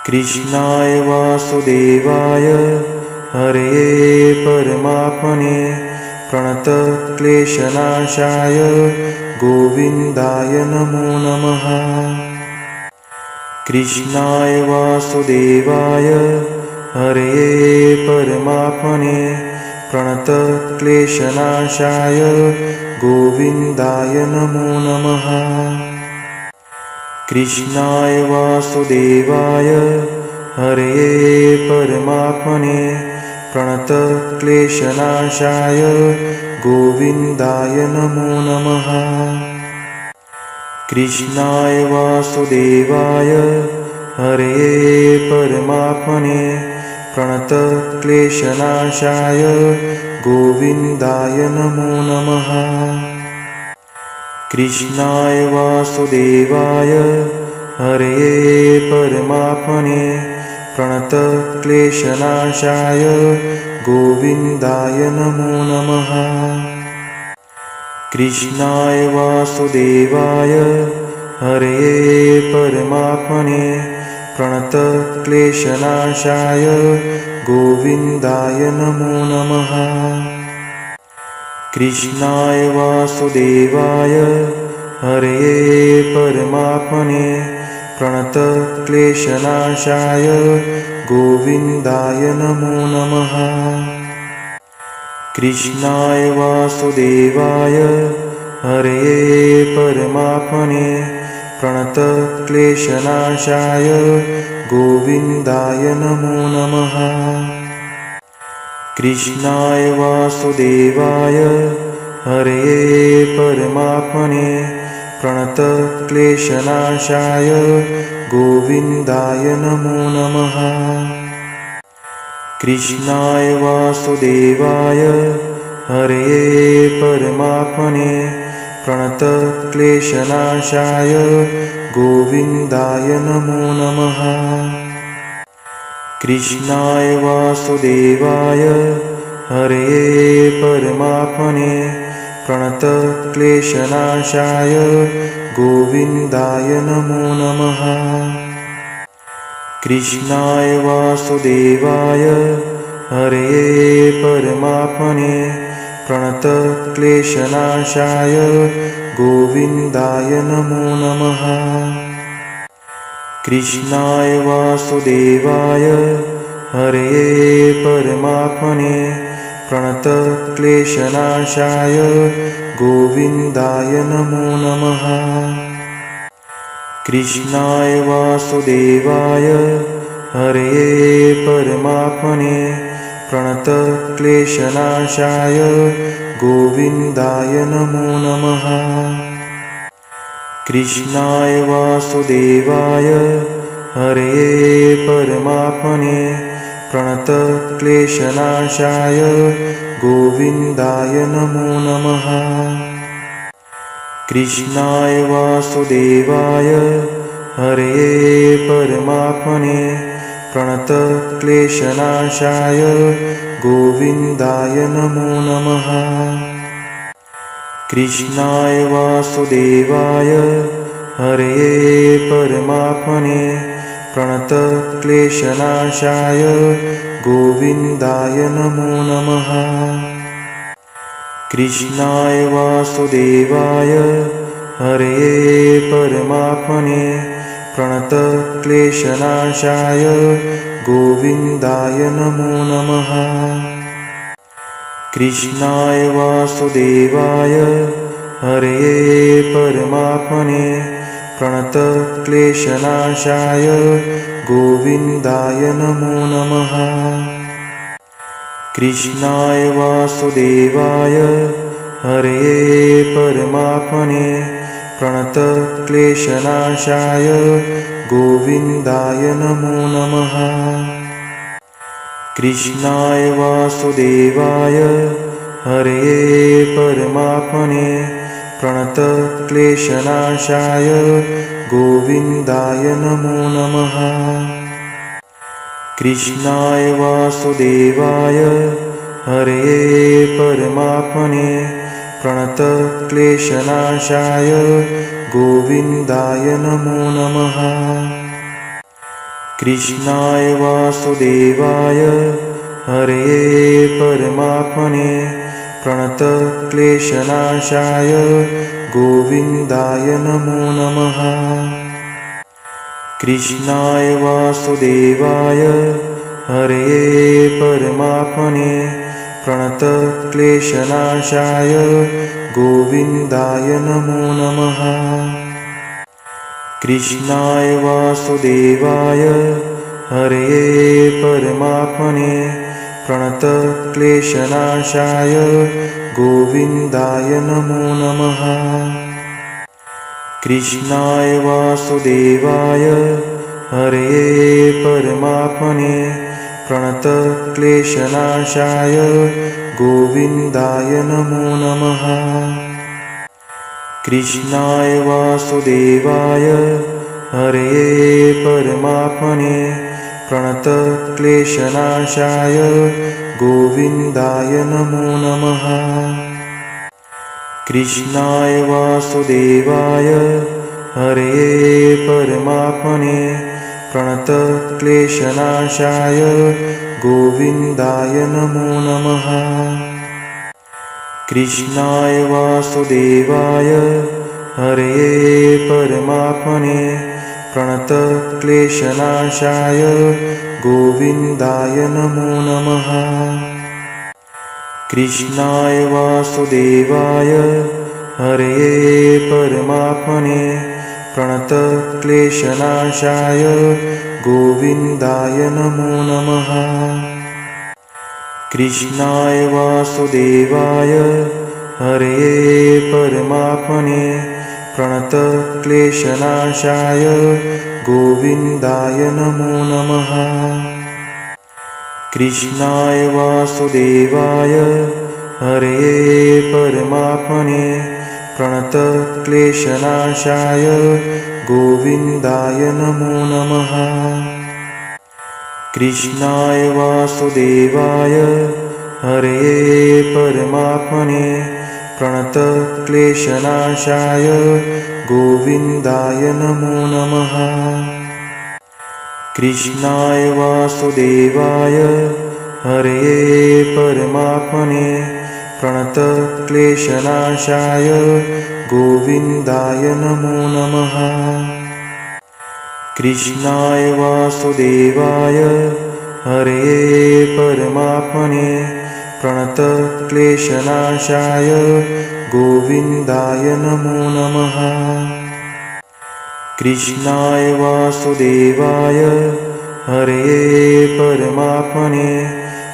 कृष्णाय वासुदेवाय हरये परमात्मने प्रणतक्लेशनाशाय गोविन्दाय नमो नमः। कृष्णाय वासुदेवाय हरये परमात्मने प्रणतक्लेशनाशाय गोविन्दाय नमो नमः। कृष्णाय वासुदेवाय हरये परमात्मने प्रणतक्लेशनाशाय गोविन्दाय नमो नमः। कृष्णाय वासुदेवाय हरये परमात्मने प्रणतक्लेशनाशाय गोविन्दाय नमो नमः। कृष्णाय वासुदेवाय हरये परमात्मने प्रणतक्लेशनाशाय गोविन्दाय नमो नमः। कृष्णाय वासुदेवाय हरये परमात्मने प्रणतक्लेशनाशाय गोविन्दाय नमो नमः। कृष्णाय वासुदेवाय हरये परमात्मने प्रणतक्लेशनाशाय गोविन्दाय नमो नमः। कृष्णाय वासुदेवाय हरये परमात्मने प्रणतक्लेशनाशाय गोविन्दाय नमो नमः। कृष्णाय वासुदेवाय हरये परमात्मने प्रणतक्लेशनाशाय गोविन्दाय नमो नमः। कृष्णाय वासुदेवाय हरये परमात्मने प्रणतक्लेशनाशाय गोविन्दाय नमो नमः। कृष्णाय वासुदेवाय हरये परमात्मने प्रणतक्लेशनाशाय गोविन्दाय नमो नमः। कृष्णाय वासुदेवाय हरये परमात्मने प्रणतक्लेशनाशाय गोविन्दाय नमो नमः। कृष्णाय वासुदेवाय हरये परमात्मने प्रणतक्लेशनाशाय गोविन्दाय नमो नमः। कृष्णाय वासुदेवाय हरये परमात्मने प्रणतक्लेशनाशाय गोविन्दाय नमो नमः। कृष्णाय वासुदेवाय हरये परमात्मने प्रणतक्लेशनाशाय गोविन्दाय नमो नमः। कृष्णाय वासुदेवाय हरये परमात्मने प्रणतक्लेशनाशाय गोविन्दाय नमो नमः। कृष्णाय वासुदेवाय हरये परमात्मने प्रणतक्लेशनाशाय गोविन्दाय नमो नमः। कृष्णाय वासुदेवाय हरये परमात्मने प्रणतक्लेशनाशाय गोविन्दाय नमो नमः। कृष्णाय वासुदेवाय हरये परमात्मने प्रणतक्लेशनाशाय गोविन्दाय नमो नमः। कृष्णाय वासुदेवाय हरये परमात्मने प्रणतक्लेशनाशाय गोविन्दाय नमो नमः। कृष्णाय वासुदेवाय हरये परमात्मने प्रणतक्लेशनाशाय गोविन्दाय नमो नमः। कृष्णाय वासुदेवाय हरये परमात्मने प्रणतक्लेशनाशाय गोविन्दाय नमो नमः। कृष्णाय वासुदेवाय हरये परमात्मने प्रणतक्लेशनाशाय गोविन्दाय नमो नमः। कृष्णाय वासुदेवाय हरये परमात्मने प्रणतक्लेशनाशाय गोविन्दाय नमो नमः। कृष्णाय वासुदेवाय हरये परमात्मने प्रणतक्लेशनाशाय गोविन्दाय नमो नमः। कृष्णाय वासुदेवाय हरये परमात्मने प्रणतक्लेशनाशाय गोविन्दाय नमो नमः। कृष्णाय वासुदेवाय हरये परमात्मने प्रणतक्लेशनाशाय गोविन्दाय नमो नमः। कृष्णाय वासुदेवाय हरये परमात्मने प्रणतक्लेशनाशाय गोविन्दाय नमो नमः। कृष्णाय वासुदेवाय हरये परमात्मने प्रणतक्लेशनाशाय गोविन्दाय नमो नमः। कृष्णाय वासुदेवाय हरये परमात्मने प्रणतक्लेशनाशाय गोविन्दाय नमो नमः। कृष्णाय वासुदेवाय हरये परमात्मने प्रणतक्लेशनाशाय गोविन्दाय नमो नमः। कृष्णाय वासुदेवाय हरये परमात्मने प्रणतक्लेशनाशाय गोविन्दाय नमो नमः। कृष्णाय वासुदेवाय हरये परमात्मने प्रणतक्लेशनाशाय गोविन्दाय नमो नमः। कृष्णाय वासुदेवाय हरये परमात्मने प्रणतक्लेशनाशाय गोविन्दाय नमो नमः। कृष्णाय वासुदेवाय हरये परमात्मने प्रणतक्लेशनाशाय गोविन्दाय नमो नमः। कृष्णाय वासुदेवाय हरये परमात्मने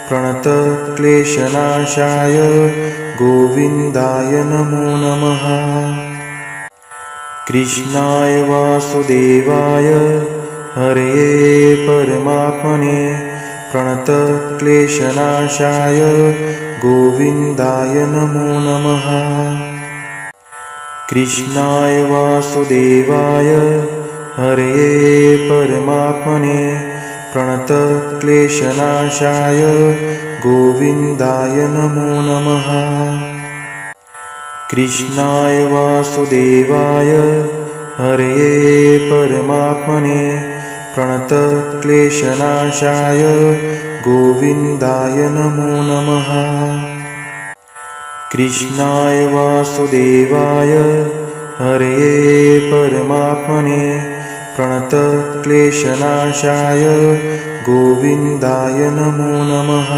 प्रणतक्लेशनाशाय गोविन्दाय नमो नमः। कृष्णाय वासुदेवाय हरये परमात्मने प्रणतक्लेशनाशाय गोविन्दाय नमो नमः। कृष्णाय वासुदेवाय हरये परमात्मने प्रणतक्लेशनाशाय गोविन्दाय नमो नमः। कृष्णाय वासुदेवाय हरये परमात्मने प्रणतक्लेशनाशाय गोविन्दाय नमो नमः। कृष्णाय वासुदेवाय हरये परमात्मने प्रणतक्लेशनाशाय गोविन्दाय नमो नमः।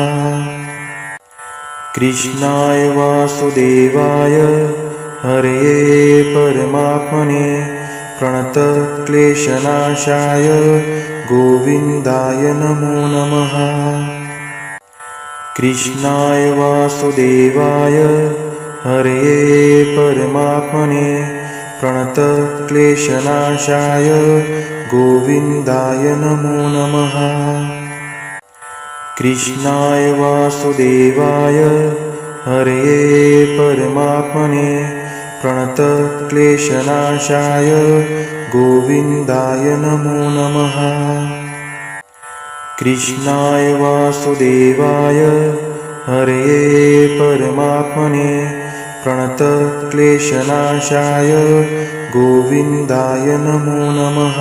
कृष्णाय वासुदेवाय हरये परमात्मने प्रणतक्लेशनाशाय गोविन्दाय नमो नमः। कृष्णाय वासुदेवाय हरये परमात्मने प्रणतक्लेशनाशाय गोविन्दाय नमो नमः। कृष्णाय वासुदेवाय हरये परमात्मने प्रणतक्लेशनाशाय गोविन्दाय नमो नमः। कृष्णाय वासुदेवाय हरये परमात्मने प्रणतक्लेशनाशाय गोविन्दाय नमो नमः।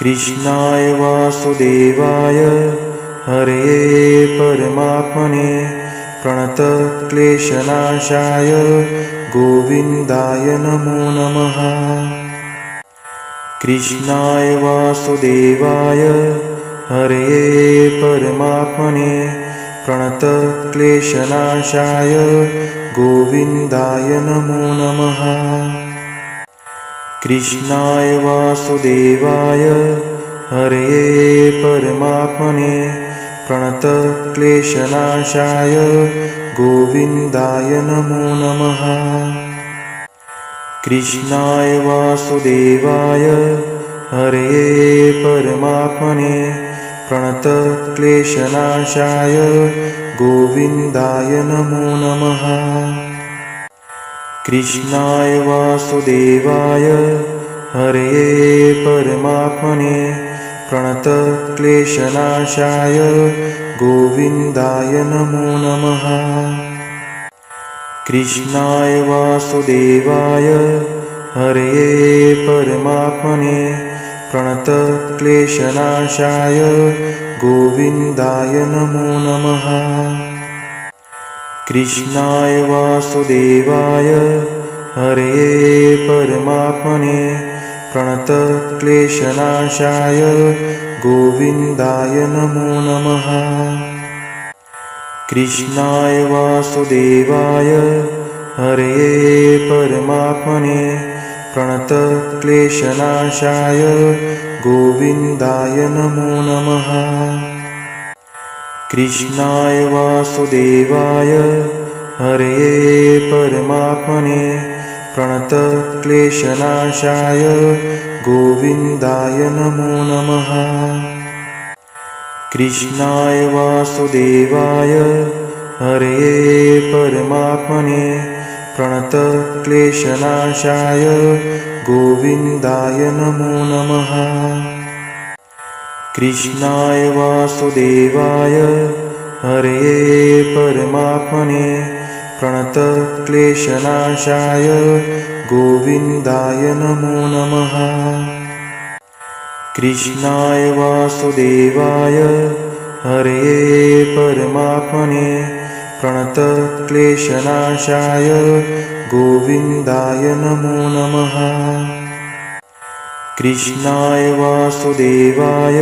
कृष्णाय वासुदेवाय हरये परमात्मने प्रणतक्लेशनाशाय गोविन्दाय नमो नमः। कृष्णाय वासुदेवाय हरये परमात्मने प्रणतक्लेशनाशाय गोविन्दाय नमो नमः। कृष्णाय वासुदेवाय हरये परमात्मने प्रणतक्लेशनाशाय गोविन्दाय नमो नमः। कृष्णाय वासुदेवाय हरये परमात्मने प्रणतक्लेशनाशाय गोविन्दाय नमो नमः। कृष्णाय वासुदेवाय हरये परमात्मने प्रणतक्लेशनाशाय गोविन्दाय नमो नमः। कृष्णाय वासुदेवाय हरये परमात्मने प्रणतक्लेशनाशाय गोविन्दाय नमो नमः। कृष्णाय वासुदेवाय हरये परमात्मने प्रणतक्लेशनाशाय गोविन्दाय नमो नमः। कृष्णाय वासुदेवाय हरये परमात्मने प्रणतक्लेशनाशाय गोविन्दाय नमो नमः। कृष्णाय वासुदेवाय हरये परमात्मने प्रणतक्लेशनाशाय गोविन्दाय नमो नमः। कृष्णाय वासुदेवाय हरये परमात्मने प्रणतक्लेशनाशाय गोविन्दाय नमो नमः। कृष्णाय वासुदेवाय हरये परमात्मने प्रणतक्लेशनाशाय गोविन्दाय नमो नमः। कृष्णाय वासुदेवाय हरये परमात्मने प्रणतक्लेशनाशाय गोविन्दाय नमो नमः। कृष्णाय वासुदेवाय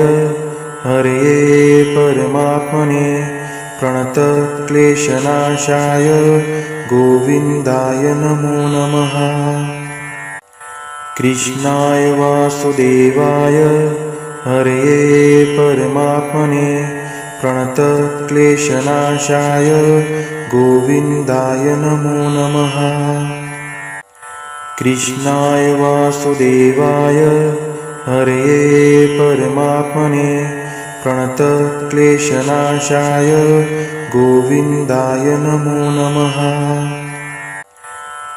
हरये परमात्मने प्रणतक्लेशनाशाय गोविन्दाय नमो नमः। कृष्णाय वासुदेवाय हरये परमात्मने प्रणतक्लेशनाशाय गोविन्दाय नमो नमः। कृष्णाय वासुदेवाय हरये परमात्मने प्रणतक्लेशनाशाय गोविन्दाय नमो नमः।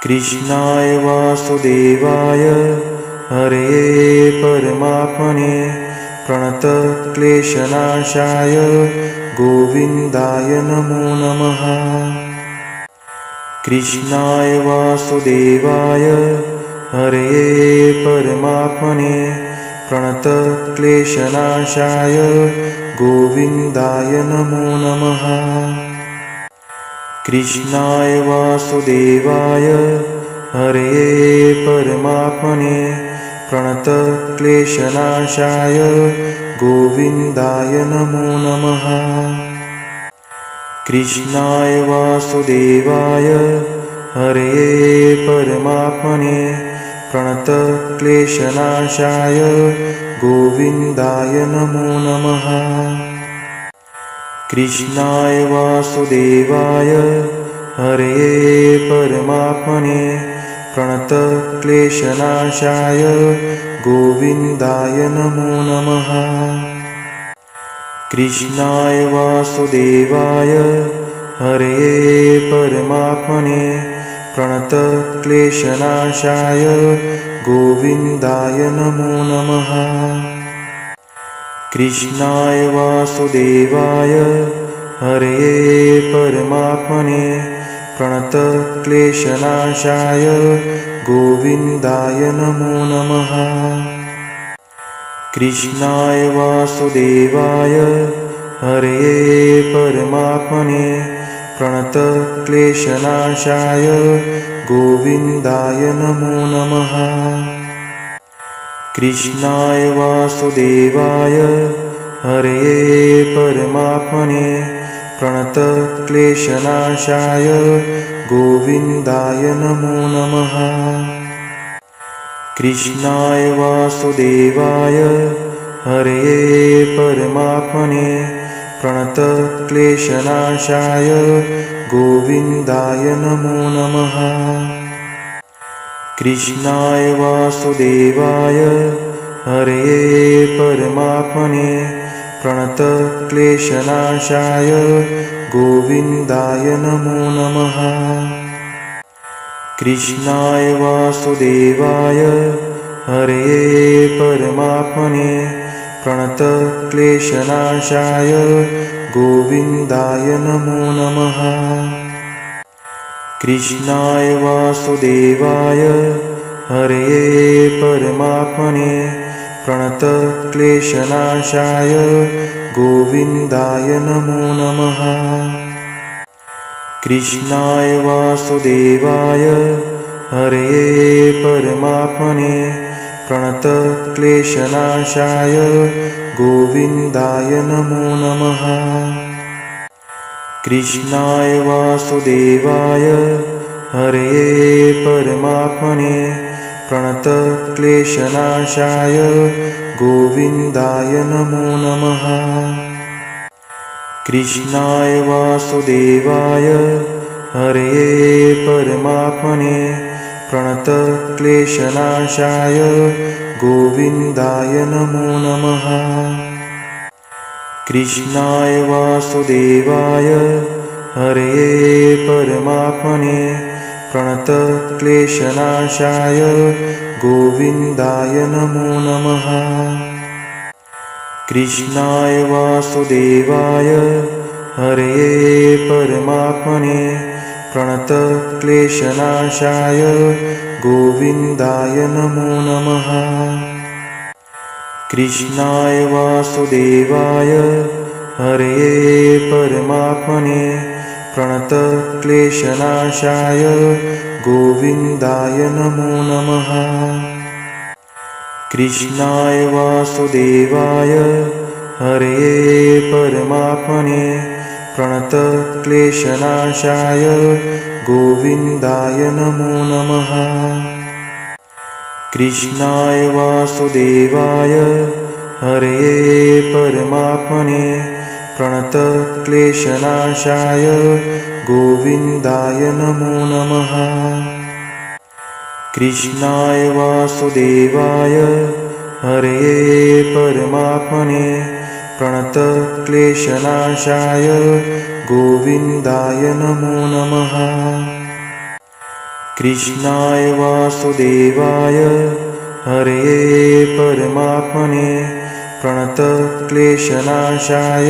कृष्णाय वासुदेवाय हरये परमात्मने प्रणतक्लेशनाशाय गोविन्दाय नमो नमः। कृष्णाय वासुदेवाय हरये परमात्मने प्रणतक्लेशनाशाय गोविन्दाय नमो नमः। कृष्णाय वासुदेवाय हरये परमात्मने प्रणतक्लेशनाशाय गोविन्दाय नमो नमः। कृष्णाय वासुदेवाय हरये परमात्मने प्रणतक्लेशनाशाय गोविन्दाय नमो नमः। कृष्णाय वासुदेवाय हरये परमात्मने प्रणतक्लेशनाशाय गोविन्दाय नमो नमः। कृष्णाय वासुदेवाय हरये परमात्मने प्रणतक्लेशनाशाय गोविन्दाय नमो नमः। कृष्णाय वासुदेवाय हरये परमात्मने प्रणतक्लेशनाशाय गोविन्दाय नमो नमः। कृष्णाय वासुदेवाय हरये परमात्मने प्रणतक्लेशनाशाय गोविन्दाय नमो नमः। कृष्णाय वासुदेवाय हरये परमात्मने प्रणतक्लेशनाशाय गोविन्दाय नमो नमः। कृष्णाय वासुदेवाय हरये परमात्मने प्रणतक्लेशनाशाय गोविन्दाय नमो नमः। कृष्णाय वासुदेवाय हरये परमात्मने प्रणतक्लेशनाशाय गोविन्दाय नमो नमः। कृष्णाय वासुदेवाय हरये परमात्मने प्रणतक्लेशनाशाय गोविन्दाय नमो नमः। कृष्णाय वासुदेवाय हरये परमात्मने प्रणतक्लेशनाशाय गोविन्दाय नमो नमः। कृष्णाय वासुदेवाय हरये परमात्मने प्रणतक्लेशनाशाय गोविन्दाय नमो नमः। कृष्णाय वासुदेवाय हरये परमात्मने प्रणतक्लेशनाशाय गोविन्दाय नमो नमः। कृष्णाय वासुदेवाय हरये परमात्मने प्रणतक्लेशनाशाय गोविन्दाय नमो नमः। कृष्णाय वासुदेवाय हरये परमात्मने प्रणतक्लेशनाशाय गोविन्दाय नमो नमः। कृष्णाय वासुदेवाय हरये परमात्मने प्रणतक्लेशनाशाय गोविन्दाय नमो नमः। कृष्णाय वासुदेवाय हरये परमात्मने प्रणतक्लेशनाशाय गोविन्दाय नमो नमः। कृष्णाय वासुदेवाय हरये परमात्मने प्रणतक्लेशनाशाय गोविन्दाय नमो नमः। कृष्णाय वासुदेवाय हरये परमात्मने प्रणतक्लेशनाशाय गोविन्दाय नमो नमः। कृष्णाय वासुदेवाय हरये परमात्मने प्रणतक्लेशनाशाय गोविन्दाय नमो नमः। कृष्णाय वासुदेवाय हरये परमात्मने प्रणतक्लेशनाशाय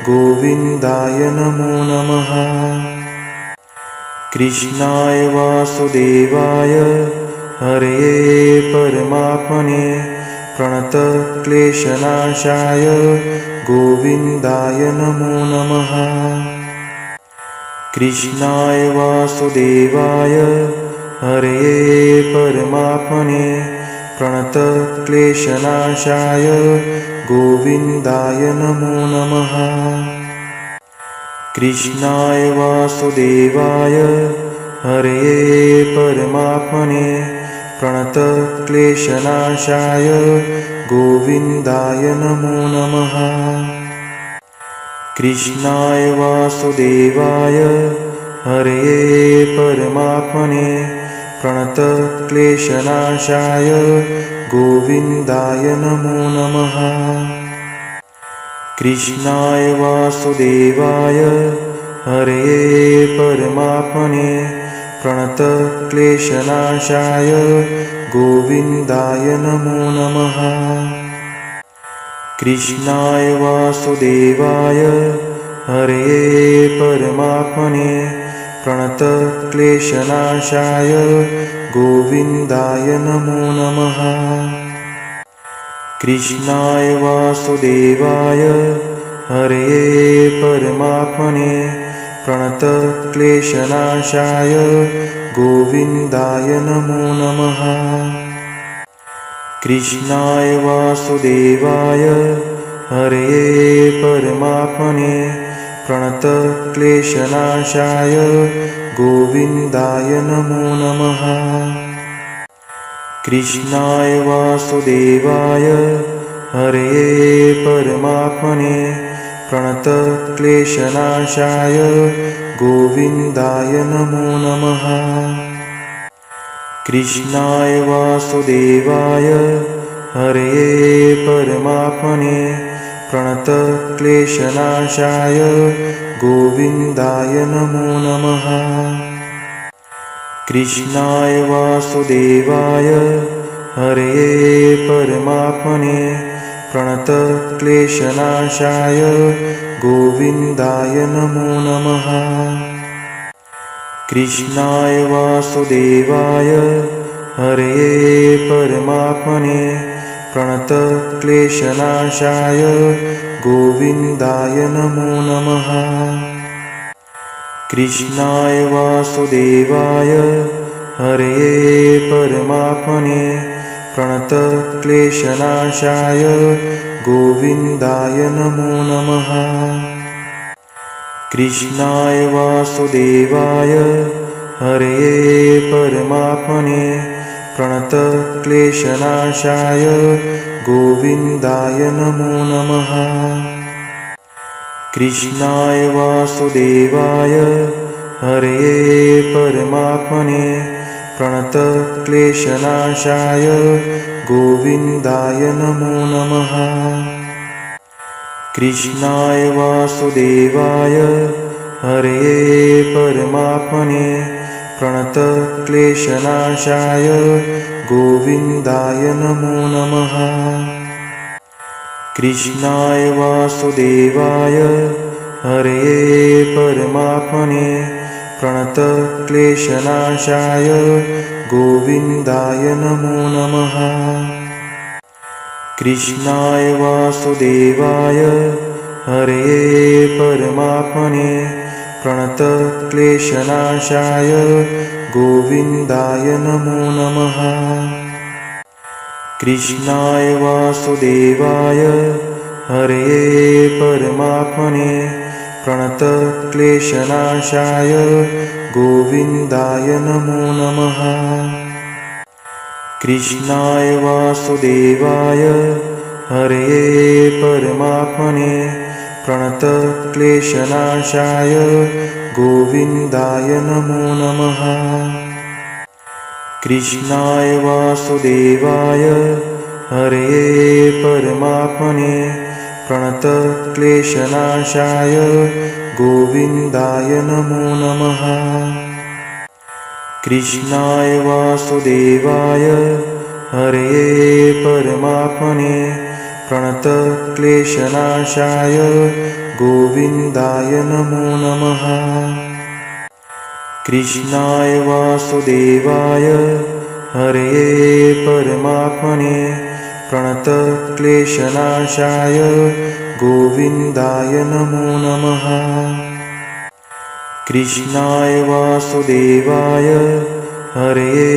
गोविन्दाय नमो नमः। कृष्णाय वासुदेवाय हरये परमात्मने प्रणतक्लेशनाशाय गोविन्दाय नमो नमः। कृष्णाय वासुदेवाय हरये परमात्मने प्रणतक्लेशनाशाय गोविन्दाय नमो नमः। कृष्णाय वासुदेवाय हरये परमात्मने प्रणतक्लेशनाशाय गोविन्दाय नमो नमः। कृष्णाय वासुदेवाय हरये परमात्मने प्रणतक्लेशनाशाय गोविन्दाय नमो नमः। कृष्णाय वासुदेवाय हरये परमात्मने प्रणतक्लेशनाशाय गोविन्दाय नमो नमः। कृष्णाय वासुदेवाय हरये परमात्मने प्रणतक्लेशनाशाय गोविन्दाय नमो नमः। कृष्णाय वासुदेवाय हरये परमात्मने प्रणतक्लेशनाशाय गोविन्दाय नमो नमः। कृष्णाय वासुदेवाय हरये परमात्मने प्रणतक्लेशनाशाय गोविन्दाय नमो नमः। कृष्णाय वासुदेवाय हरये परमात्मने प्रणतक्लेशनाशाय गोविन्दाय नमो नमः। कृष्णाय वासुदेवाय हरये परमात्मने प्रणतक्लेशनाशाय गोविन्दाय नमो नमः। कृष्णाय वासुदेवाय हरये परमात्मने प्रणतक्लेशनाशाय गोविन्दाय नमो नमः। कृष्णाय वासुदेवाय हरये परमात्मने प्रणतक्लेशनाशाय गोविन्दाय नमो नमः। कृष्णाय वासुदेवाय हरये परमात्मने प्रणतक्लेशनाशाय गोविन्दाय नमो नमः। कृष्णाय वासुदेवाय हरये परमात्मने प्रणतक्लेशनाशाय गोविन्दाय नमो नमः। कृष्णाय वासुदेवाय हरये परमात्मने प्रणतक्लेशनाशाय गोविन्दाय नमो नमः। कृष्णाय वासुदेवाय हरये परमात्मने प्रणतक्लेशनाशाय गोविन्दाय नमो नमः। कृष्णाय वासुदेवाय हरये परमात्मने प्रणतक्लेशनाशाय गोविन्दाय नमो नमः। कृष्णाय वासुदेवाय हरये परमात्मने प्रणतक्लेशनाशाय गोविन्दाय नमो नमः। कृष्णाय वासुदेवाय हरये परमात्मने प्रणतक्लेशनाशाय गोविन्दाय नमो नमः। कृष्णाय वासुदेवाय हरये परमात्मने प्रणतक्लेशनाशाय गोविन्दाय नमो नमः। कृष्णाय वासुदेवाय हरये परमात्मने प्रणतक्लेशनाशाय गोविन्दाय नमो नमः। कृष्णाय वासुदेवाय हरये परमात्मने प्रणतक्लेशनाशाय गोविन्दाय नमो नमः। कृष्णाय वासुदेवाय हरये परमात्मने प्रणतक्लेशनाशाय गोविन्दाय नमो नमः। कृष्णाय वासुदेवाय हरये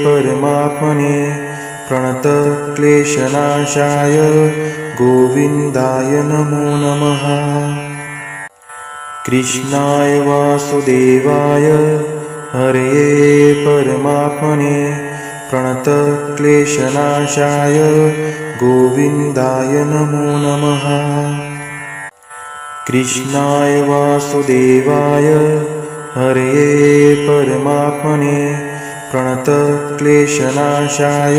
परमात्मने प्रणतक्लेशनाशाय गोविन्दाय नमो नमः। कृष्णाय वासुदेवाय हरये परमात्मने प्रणतक्लेशनाशाय गोविन्दाय नमो नमः। कृष्णाय वासुदेवाय हरये परमात्मने प्रणतक्लेशनाशाय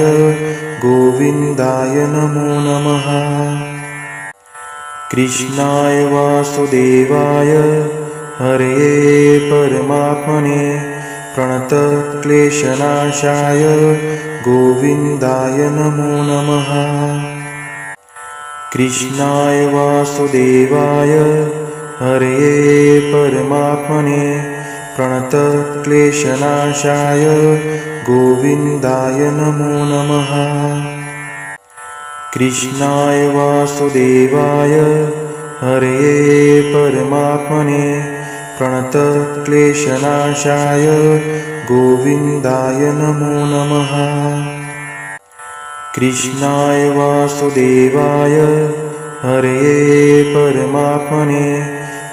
गोविन्दाय नमो नमः। कृष्णाय वासुदेवाय हरये परमात्मने प्रणतक्लेशनाशाय गोविन्दाय नमो नमः। कृष्णाय वासुदेवाय हरये परमात्मने प्रणतक्लेशनाशाय गोविन्दाय नमो नमः। कृष्णाय वासुदेवाय हरये परमात्मने प्रणतक्लेशनाशाय गोविन्दाय नमो नमः। कृष्णाय वासुदेवाय हरये परमात्मने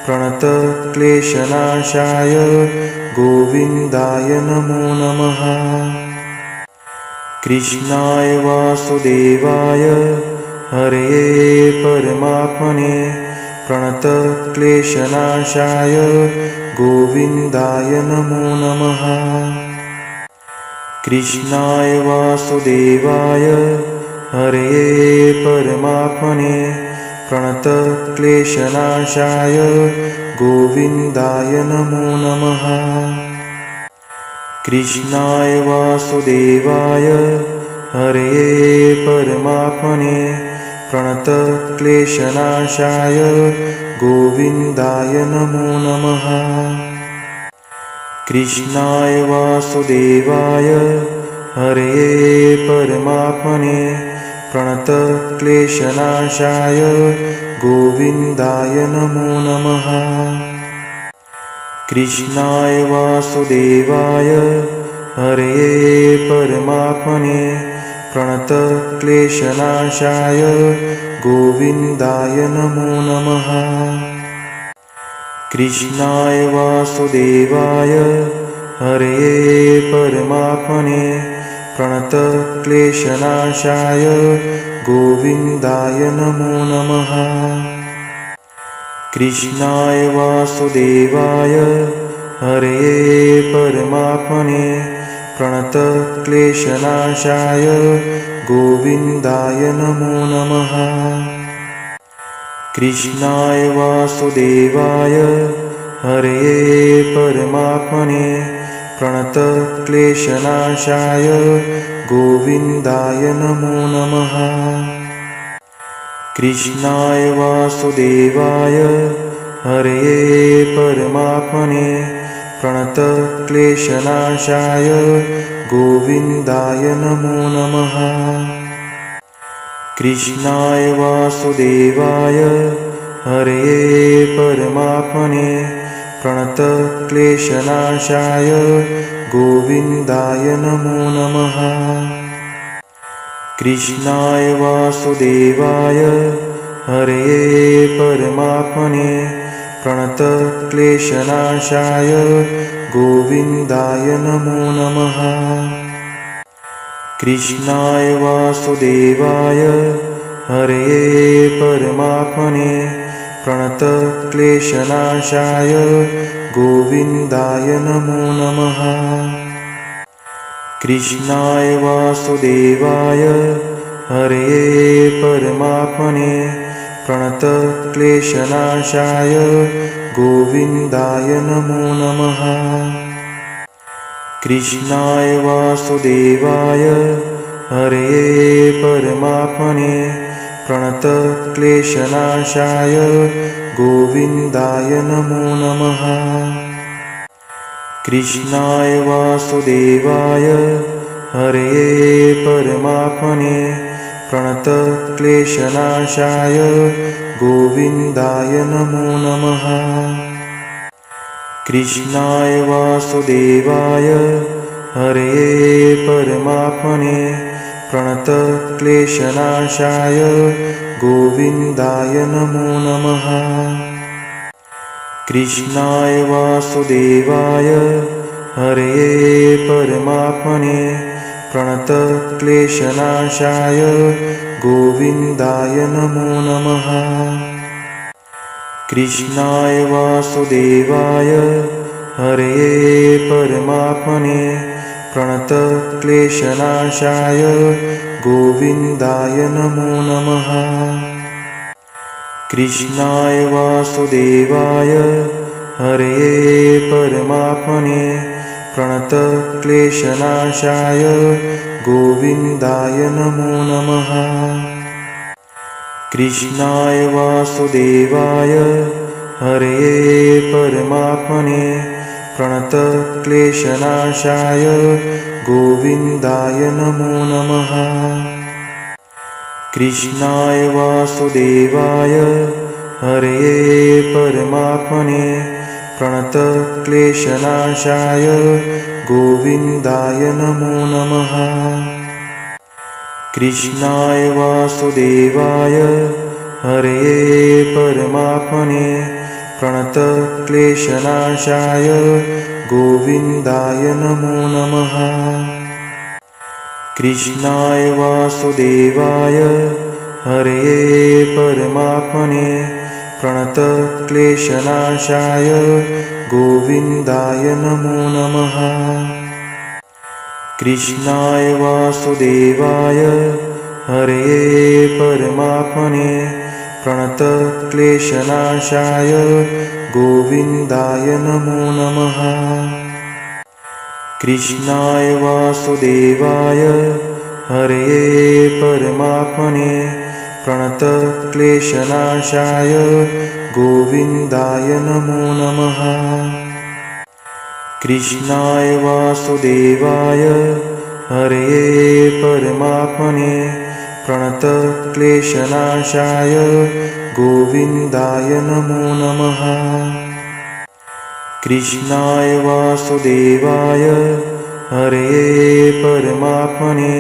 प्रणतक्लेशनाशाय गोविन्दाय नमो नमः। कृष्णाय वासुदेवाय हरये परमात्मने प्रणतक्लेशनाशाय गोविन्दाय नमो नमः। कृष्णाय वासुदेवाय हरये परमात्मने प्रणतक्लेशनाशाय गोविन्दाय नमो नमः। कृष्णाय वासुदेवाय हरये परमात्मने प्रणतक्लेशनाशाय गोविन्दाय नमो नमः। कृष्णाय वासुदेवाय हरये परमात्मने प्रणतक्लेशनाशाय गोविन्दाय नमो नमः। कृष्णाय वासुदेवाय हरये परमात्मने प्रणतक्लेशनाशाय गोविन्दाय नमो नमः। कृष्णाय वासुदेवाय हरये परमात्मने प्रणतक्लेशनाशाय गोविन्दाय नमो नमः। कृष्णाय वासुदेवाय हरये परमात्मने प्रणतक्लेशनाशाय गोविन्दाय नमो नमः। कृष्णाय वासुदेवाय हरये परमात्मने प्रणतक्लेशनाशाय गोविन्दाय नमो नमः। कृष्णाय वासुदेवाय हरये परमात्मने प्रणतक्लेशनाशाय गोविन्दाय नमो नमः। कृष्णाय वासुदेवाय हरये परमात्मने प्रणतक्लेशनाशाय गोविन्दाय नमो नमः। कृष्णाय वासुदेवाय हरये परमात्मने प्रणतक्लेशनाशाय गोविन्दाय नमो नमः। कृष्णाय वासुदेवाय हरये परमात्मने प्रणतक्लेशनाशाय गोविन्दाय नमो नमः। कृष्णाय वासुदेवाय हरये परमात्मने प्रणतक्लेशनाशाय गोविन्दाय नमो नमः। कृष्णाय वासुदेवाय हरये परमात्मने प्रणतक्लेशनाशाय गोविन्दाय नमो नमः। कृष्णाय वासुदेवाय हरये परमात्मने प्रणतक्लेशनाशाय गोविन्दाय नमो नमः। कृष्णाय वासुदेवाय हरये परमात्मने प्रणतक्लेशनाशाय गोविन्दाय नमो नमः। कृष्णाय वासुदेवाय हरये परमात्मने प्रणतक्लेशनाशाय गोविन्दाय नमो नमः। कृष्णाय वासुदेवाय हरये परमात्मने प्रणतक्लेशनाशाय गोविन्दाय नमो नमः। कृष्णाय वासुदेवाय हरये परमात्मने प्रणतक्लेशनाशाय गोविन्दाय नमो नमः। कृष्णाय वासुदेवाय हरये परमात्मने प्रणतक्लेशनाशाय गोविन्दाय नमो नमः। कृष्णाय वासुदेवाय हरये परमात्मने प्रणतक्लेशनाशाय गोविन्दाय नमो नमः। कृष्णाय वासुदेवाय हरये परमात्मने प्रणतक्लेशनाशाय गोविन्दाय नमो नमः। कृष्णाय वासुदेवाय हरये परमात्मने प्रणतक्लेशनाशाय गोविन्दाय नमो नमः। कृष्णाय वासुदेवाय हरये परमात्मने प्रणतक्लेशनाशाय गोविन्दाय नमो नमः। कृष्णाय वासुदेवाय हरये परमात्मने प्रणतक्लेशनाशाय गोविन्दाय नमो नमः। कृष्णाय वासुदेवाय हरये परमात्मने प्रणतक्लेशनाशाय गोविन्दाय नमो नमः। कृष्णाय वासुदेवाय हरये परमात्मने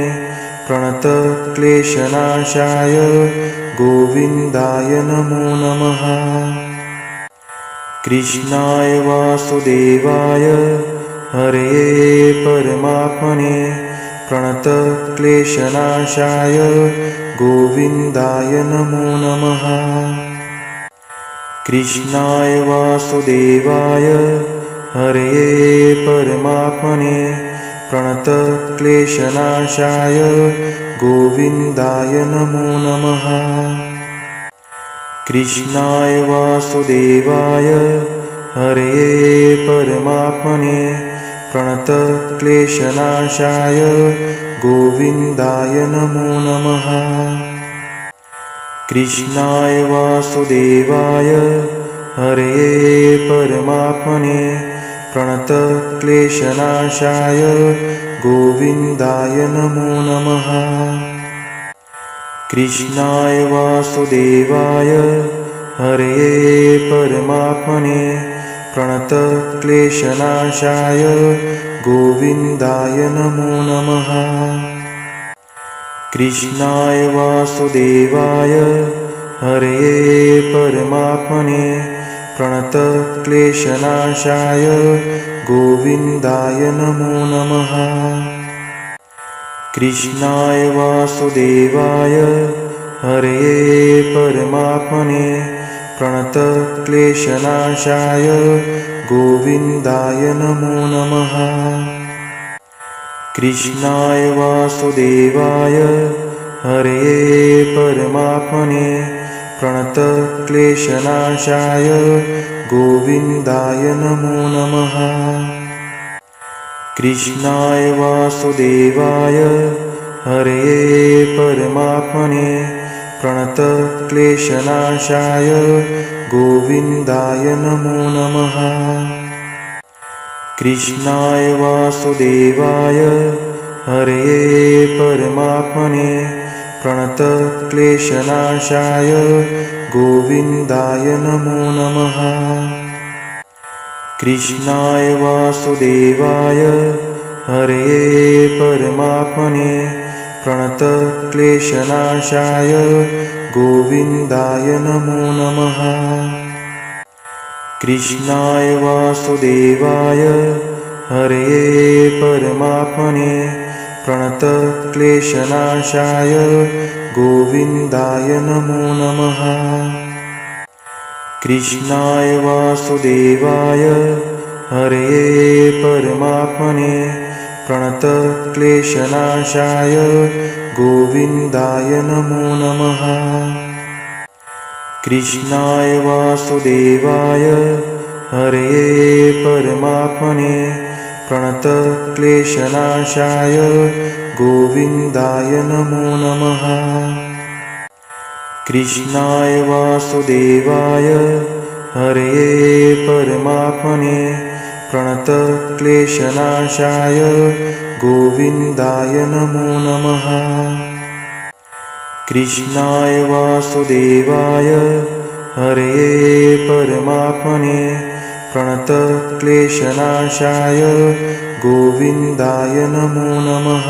प्रणतक्लेशनाशाय गोविन्दाय नमो नमः। कृष्णाय वासुदेवाय हरये परमात्मने प्रणतक्लेशनाशाय गोविन्दाय नमो नमः। कृष्णाय वासुदेवाय हरये परमात्मने प्रणतक्लेशनाशाय गोविन्दाय नमो नमः। कृष्णाय वासुदेवाय हरये परमात्मने प्रणतक्लेशनाशाय गोविन्दाय नमो नमः। कृष्णाय वासुदेवाय हरये परमात्मने प्रणतक्लेशनाशाय गोविन्दाय नमो नमः। कृष्णाय वासुदेवाय हरये परमात्मने प्रणतक्लेशनाशाय गोविन्दाय नमो नमः। कृष्णाय वासुदेवाय हरये परमात्मने प्रणतक्लेशनाशाय गोविन्दाय नमो नमः। कृष्णाय वासुदेवाय हरये परमात्मने प्रणतक्लेशनाशाय गोविन्दाय नमो नमः। कृष्णाय वासुदेवाय हरये परमात्मने प्रणतक्लेशनाशाय गोविन्दाय नमो नमः। कृष्णाय वासुदेवाय हरये परमात्मने प्रणतक्लेशनाशाय गोविन्दाय नमो नमः। कृष्णाय वासुदेवाय हरये परमात्मने प्रणतक्लेशनाशाय गोविन्दाय नमो नमः। कृष्णाय वासुदेवाय हरये परमात्मने प्रणतक्लेशनाशाय गोविन्दाय नमो नमः। कृष्णाय वासुदेवाय हरये परमात्मने प्रणतक्लेशनाशाय गोविन्दाय नमो नमः। कृष्णाय वासुदेवाय हरये परमात्मने प्रणतक्लेशनाशाय गोविन्दाय नमो नमः। कृष्णाय वासुदेवाय हरये परमात्मने प्रणतक्लेशनाशाय गोविन्दाय नमो नमः। कृष्णाय वासुदेवाय हरये परमात्मने प्रणतक्लेशनाशाय गोविन्दाय नमो नमः। कृष्णाय वासुदेवाय हरये परमात्मने प्रणतक्लेशनाशाय गोविन्दाय नमो नमः।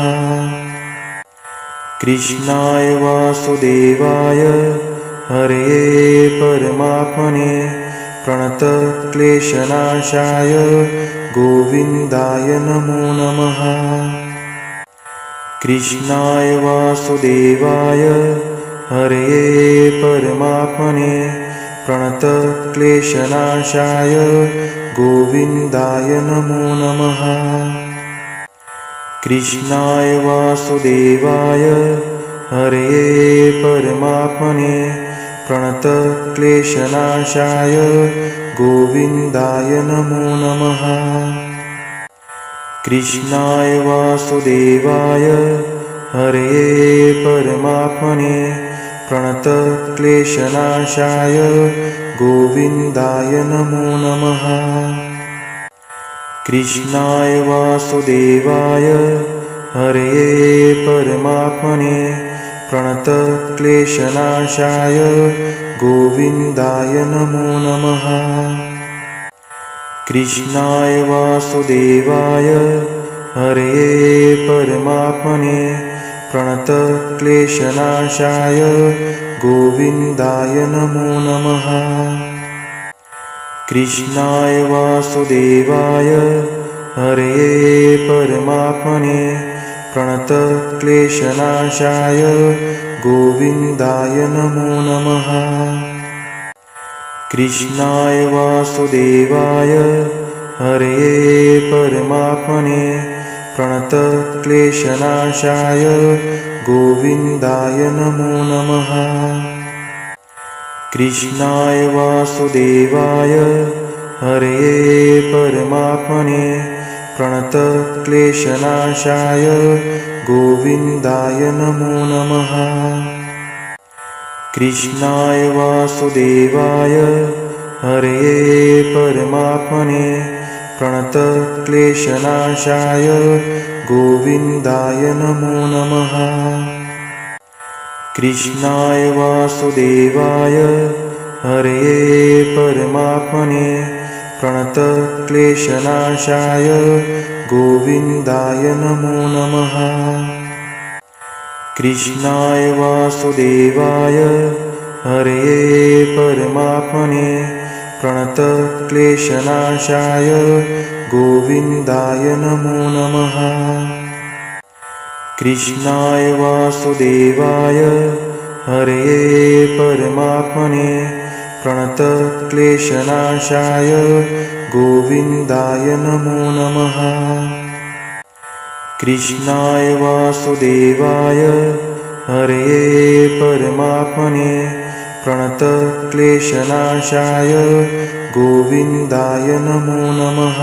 कृष्णाय वासुदेवाय हरये परमात्मने प्रणतक्लेशनाशाय गोविन्दाय नमो नमः। कृष्णाय वासुदेवाय हरये परमात्मने प्रणतक्लेशनाशाय गोविन्दाय नमो नमः। कृष्णाय वासुदेवाय हरये परमात्मने प्रणतक्लेशनाशाय गोविन्दाय नमो नमः। कृष्णाय वासुदेवाय हरये परमात्मने प्रणतक्लेशनाशाय गोविन्दाय नमो नमः। कृष्णाय वासुदेवाय हरये परमात्मने प्रणतक्लेशनाशाय गोविन्दाय नमो नमः। कृष्णाय वासुदेवाय हरये परमात्मने प्रणतक्लेशनाशाय गोविन्दाय नमो नमः। कृष्णाय वासुदेवाय हरये परमात्मने प्रणतक्लेशनाशाय गोविन्दाय नमो नमः। कृष्णाय वासुदेवाय हरये परमात्मने प्रणतक्लेशनाशाय गोविन्दाय नमो नमः। कृष्णाय वासुदेवाय हरये परमात्मने प्रणतक्लेशनाशाय गोविन्दाय नमो नमः। कृष्णाय वासुदेवाय हरये परमात्मने प्रणतक्लेशनाशाय गोविन्दाय नमो नमः। कृष्णाय वासुदेवाय हरये परमात्मने प्रणतक्लेशनाशाय गोविन्दाय नमो नमः। कृष्णाय वासुदेवाय हरये परमात्मने प्रणतक्लेशनाशाय गोविन्दाय नमो नमः। कृष्णाय वासुदेवाय हरये परमात्मने प्रणतक्लेशनाशाय गोविन्दाय नमो नमः। कृष्णाय वासुदेवाय हरये परमात्मने प्रणतक्लेशनाशाय गोविन्दाय नमो नमः।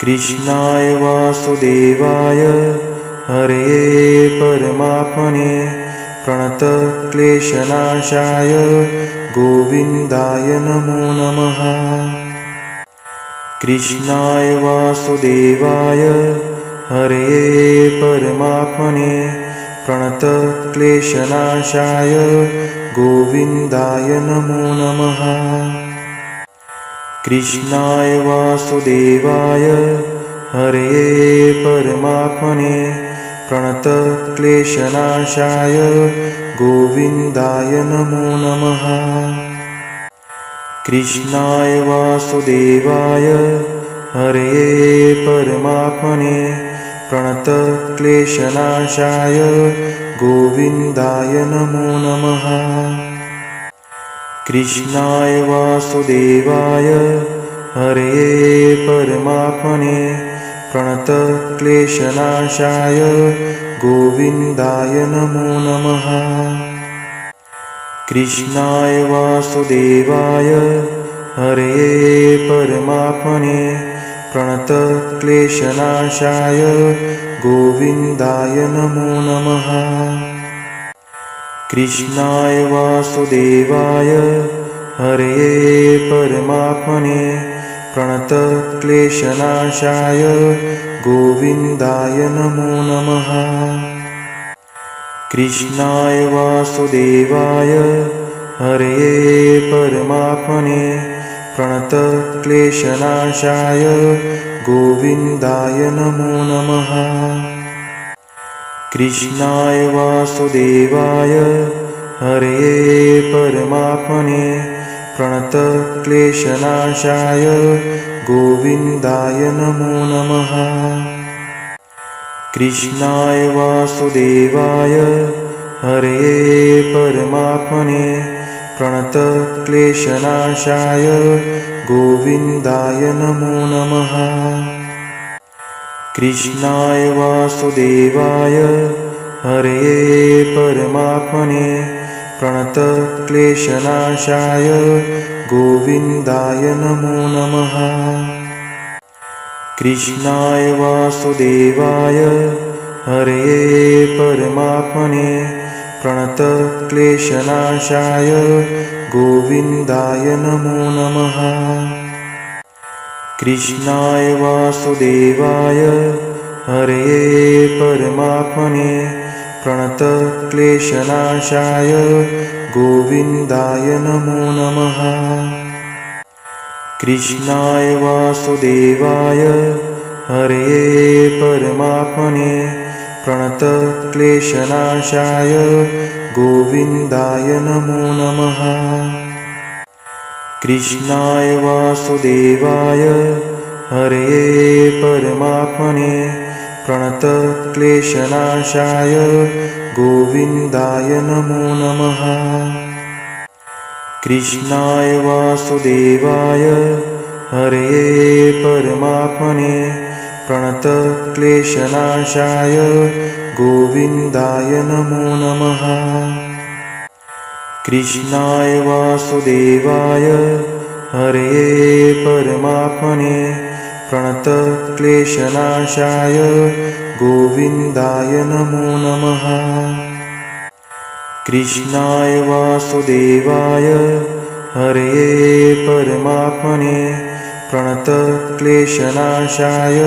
कृष्णाय वासुदेवाय हरये परमात्मने प्रणतक्लेशनाशाय गोविन्दाय नमो नमः। कृष्णाय वासुदेवाय हरये परमात्मने प्रणतक्लेशनाशाय गोविन्दाय नमो नमः। कृष्णाय वासुदेवाय हरये परमात्मने प्रणतक्लेशनाशाय गोविन्दाय नमो नमः। कृष्णाय वासुदेवाय हरये परमात्मने प्रणतक्लेशनाशाय गोविन्दाय नमो नमः। कृष्णाय वासुदेवाय हरये परमात्मने प्रणतक्लेशनाशाय गोविन्दाय नमो नमः। कृष्णाय वासुदेवाय हरये परमात्मने प्रणतक्लेशनाशाय गोविन्दाय नमो नमः। कृष्णाय वासुदेवाय हरये परमात्मने प्रणतक्लेशनाशाय गोविन्दाय नमो नमः। कृष्णाय वासुदेवाय हरये परमात्मने प्रणतक्लेशनाशाय गोविन्दाय नमो नमः। कृष्णाय वासुदेवाय हरये परमात्मने प्रणतक्लेशनाशाय गोविन्दाय नमो नमः। कृष्णाय वासुदेवाय हरये परमात्मने प्रणतक्लेशनाशाय गोविन्दाय नमो नमः। कृष्णाय वासुदेवाय हरये परमात्मने प्रणतक्लेशनाशाय गोविन्दाय नमो नमः। कृष्णाय वासुदेवाय हरये परमात्मने प्रणतक्लेशनाशाय गोविन्दाय नमो नमः। कृष्णाय वासुदेवाय हरये परमात्मने प्रणतक्लेशनाशाय गोविन्दाय नमो नमः। कृष्णाय वासुदेवाय हरये परमात्मने प्रणतक्लेशनाशाय गोविन्दाय नमो नमः। कृष्णाय वासुदेवाय हरये परमात्मने प्रणतक्लेशनाशाय गोविन्दाय नमो नमः। कृष्णाय वासुदेवाय हरये परमात्मने प्रणतक्लेशनाशाय गोविन्दाय नमो नमः। कृष्णाय वासुदेवाय हरये परमात्मने प्रणतक्लेशनाशाय गोविन्दाय नमो नमः। कृष्णाय वासुदेवाय हरये परमात्मने प्रणतक्लेशनाशाय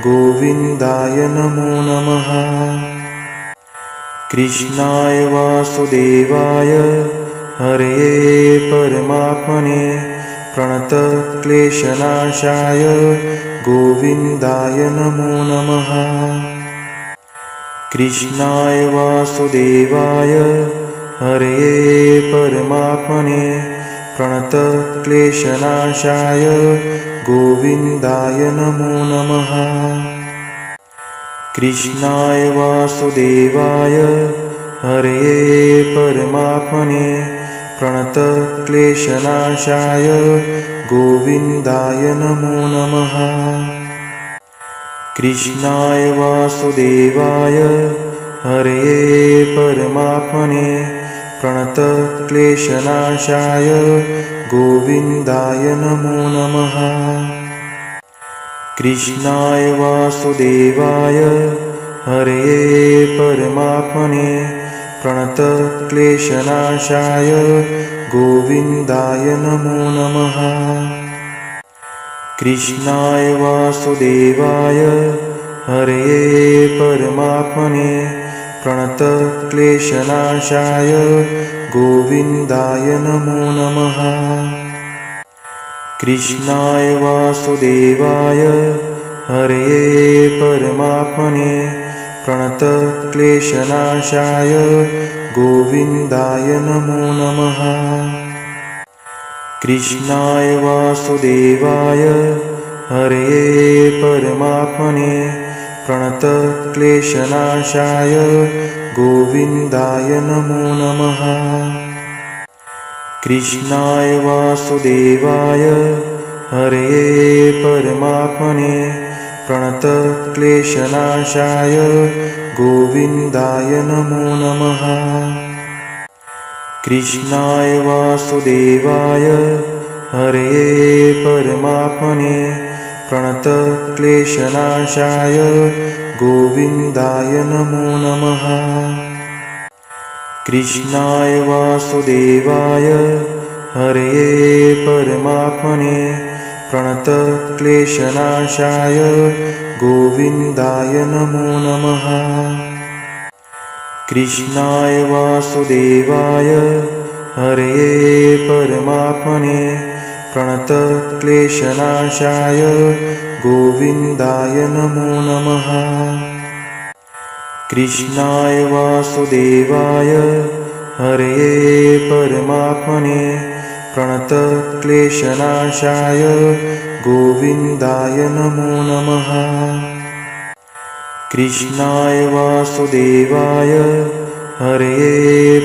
गोविन्दाय नमो नमः। कृष्णाय वासुदेवाय हरये परमात्मने प्रणतक्लेशनाशाय गोविन्दाय नमो नमः। कृष्णाय वासुदेवाय हरये परमात्मने प्रणतक्लेशनाशाय गोविन्दाय नमो नमः। कृष्णाय वासुदेवाय हरये परमात्मने प्रणतक्लेशनाशाय गोविन्दाय नमो नमः। कृष्णाय वासुदेवाय हरये परमात्मने प्रणतक्लेशनाशाय गोविन्दाय नमो नमः। कृष्णाय वासुदेवाय हरये परमात्मने प्रणतक्लेशनाशाय गोविन्दाय नमो नमः। कृष्णाय वासुदेवाय हरये परमात्मने प्रणतक्लेशनाशाय गोविन्दाय नमो नमः। कृष्णाय वासुदेवाय हरये परमात्मने प्रणतक्लेशनाशाय गोविन्दाय नमो नमः। कृष्णाय वासुदेवाय हरये परमात्मने प्रणतक्लेशनाशाय गोविन्दाय नमो नमः। कृष्णाय वासुदेवाय हरये परमात्मने प्रणतक्लेशनाशाय गोविन्दाय नमो नमः। कृष्णाय वासुदेवाय हरये परमात्मने प्रणतक्लेशनाशाय गोविन्दाय नमो नमः। कृष्णाय वासुदेवाय हरये परमात्मने प्रणतक्लेशनाशाय गोविन्दाय नमो नमः। कृष्णाय वासुदेवाय हरये परमात्मने प्रणतक्लेशनाशाय गोविन्दाय नमो नमः। कृष्णाय वासुदेवाय हरये परमात्मने प्रणतक्लेशनाशाय गोविन्दाय नमो नमः। कृष्णाय वासुदेवाय हरये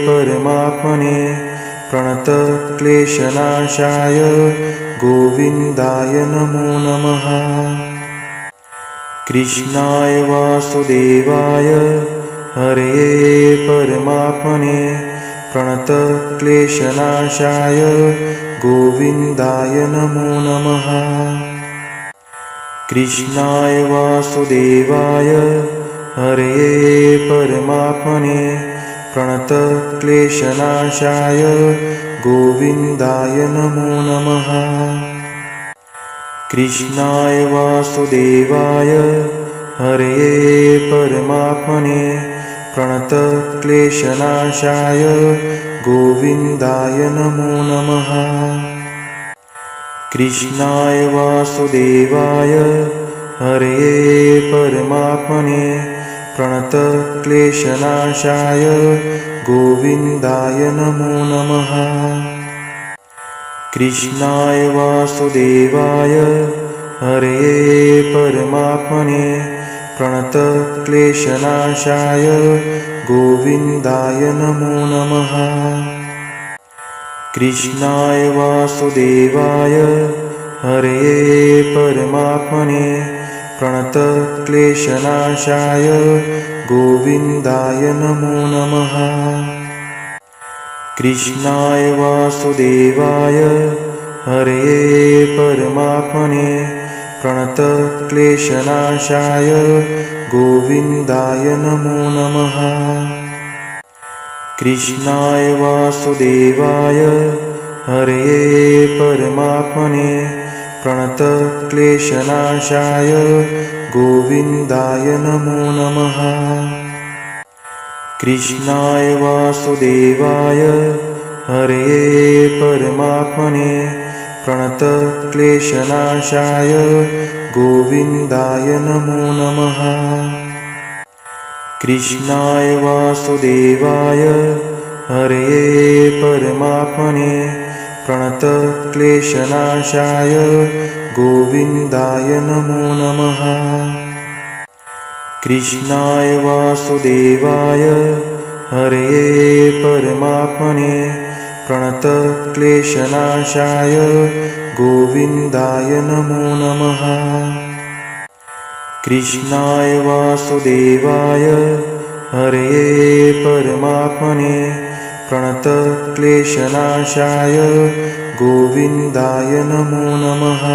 परमात्मने प्रणतक्लेशनाशाय गोविन्दाय नमो नमः। कृष्णाय वासुदेवाय हरये परमात्मने प्रणतक्लेशनाशाय गोविन्दाय नमो नमः। कृष्णाय वासुदेवाय हरये परमात्मने प्रणतक्लेशनाशाय गोविन्दाय नमो नमः। कृष्णाय वासुदेवाय हरये परमात्मने प्रणतक्लेशनाशाय गोविन्दाय नमो नमः। कृष्णाय वासुदेवाय हरये परमात्मने प्रणतक्लेशनाशाय गोविन्दाय नमो नमः। कृष्णाय वासुदेवाय हरये परमात्मने प्रणतक्लेशनाशाय गोविन्दाय नमो नमः। कृष्णाय वासुदेवाय हरये परमात्मने प्रणतक्लेशनाशाय गोविन्दाय नमो नमः। कृष्णाय वासुदेवाय हरये परमात्मने प्रणतक्लेशनाशाय गोविन्दाय नमो नमः। कृष्णाय वासुदेवाय हरये परमात्मने प्रणतक्लेशनाशाय गोविन्दाय नमो नमः। कृष्णाय वासुदेवाय हरये परमात्मने प्रणतक्लेशनाशाय गोविन्दाय नमो नमः। कृष्णाय वासुदेवाय हरये परमात्मने प्रणतक्लेशनाशाय गोविन्दाय नमो नमः। कृष्णाय वासुदेवाय हरये परमात्मने प्रणतक्लेशनाशाय गोविन्दाय नमो नमः। कृष्णाय वासुदेवाय हरये परमात्मने प्रणतक्लेशनाशाय गोविन्दाय नमो नमः।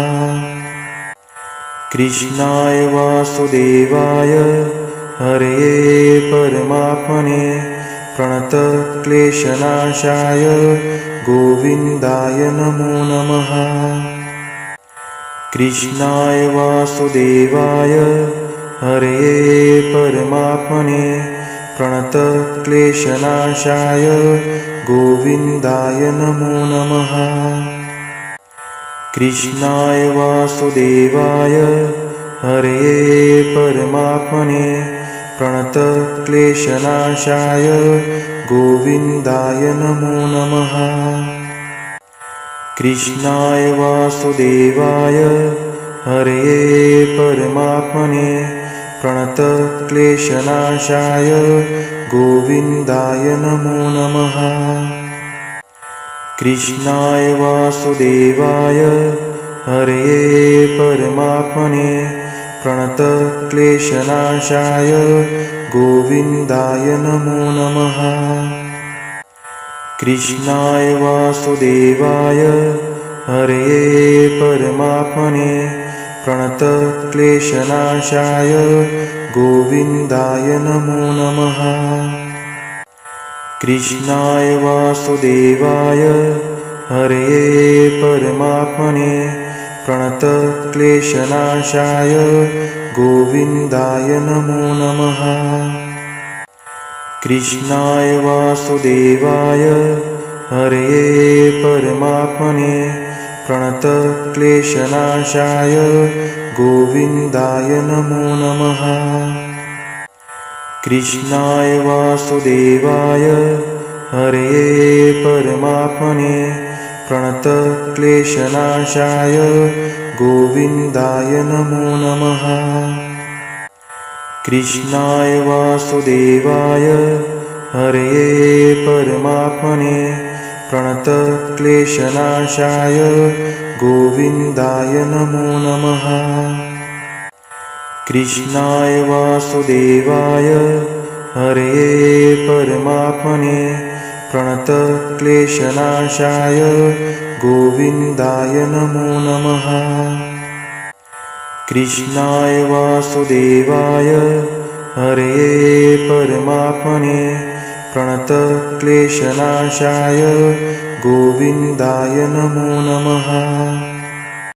कृष्णाय वासुदेवाय हरये परमात्मने प्रणतक्लेशनाशाय गोविन्दाय नमो नमः। कृष्णाय वासुदेवाय हरये परमात्मने प्रणतक्लेशनाशाय गोविन्दाय नमो नमः। कृष्णाय वासुदेवाय हरये परमात्मने प्रणतक्लेशनाशाय गोविन्दाय नमो नमः। कृष्णाय वासुदेवाय हरये परमात्मने प्रणतक्लेशनाशाय गोविन्दाय नमो नमः। कृष्णाय वासुदेवाय हरये परमात्मने प्रणतक्लेशनाशाय गोविन्दाय नमो नमः। कृष्णाय वासुदेवाय हरये परमात्मने प्रणतक्लेशनाशाय गोविन्दाय नमो नमः। कृष्णाय वासुदेवाय हरये परमात्मने प्रणतक्लेशनाशाय गोविन्दाय नमो नमः। कृष्णाय वासुदेवाय हरये परमात्मने प्रणतक्लेशनाशाय गोविन्दाय नमो नमः। कृष्णाय वासुदेवाय हरये परमात्मने प्रणतक्लेशनाशाय गोविन्दाय नमो नमः। कृष्णाय वासुदेवाय हरये परमात्मने प्रणतक्लेशनाशाय गोविन्दाय नमो नमः। कृष्णाय वासुदेवाय हरये परमात्मने प्रणतक्लेशनाशाय गोविन्दाय नमो नमः। कृष्णाय वासुदेवाय हरये परमात्मने प्रणतक्लेशनाशाय गोविन्दाय नमो नमः।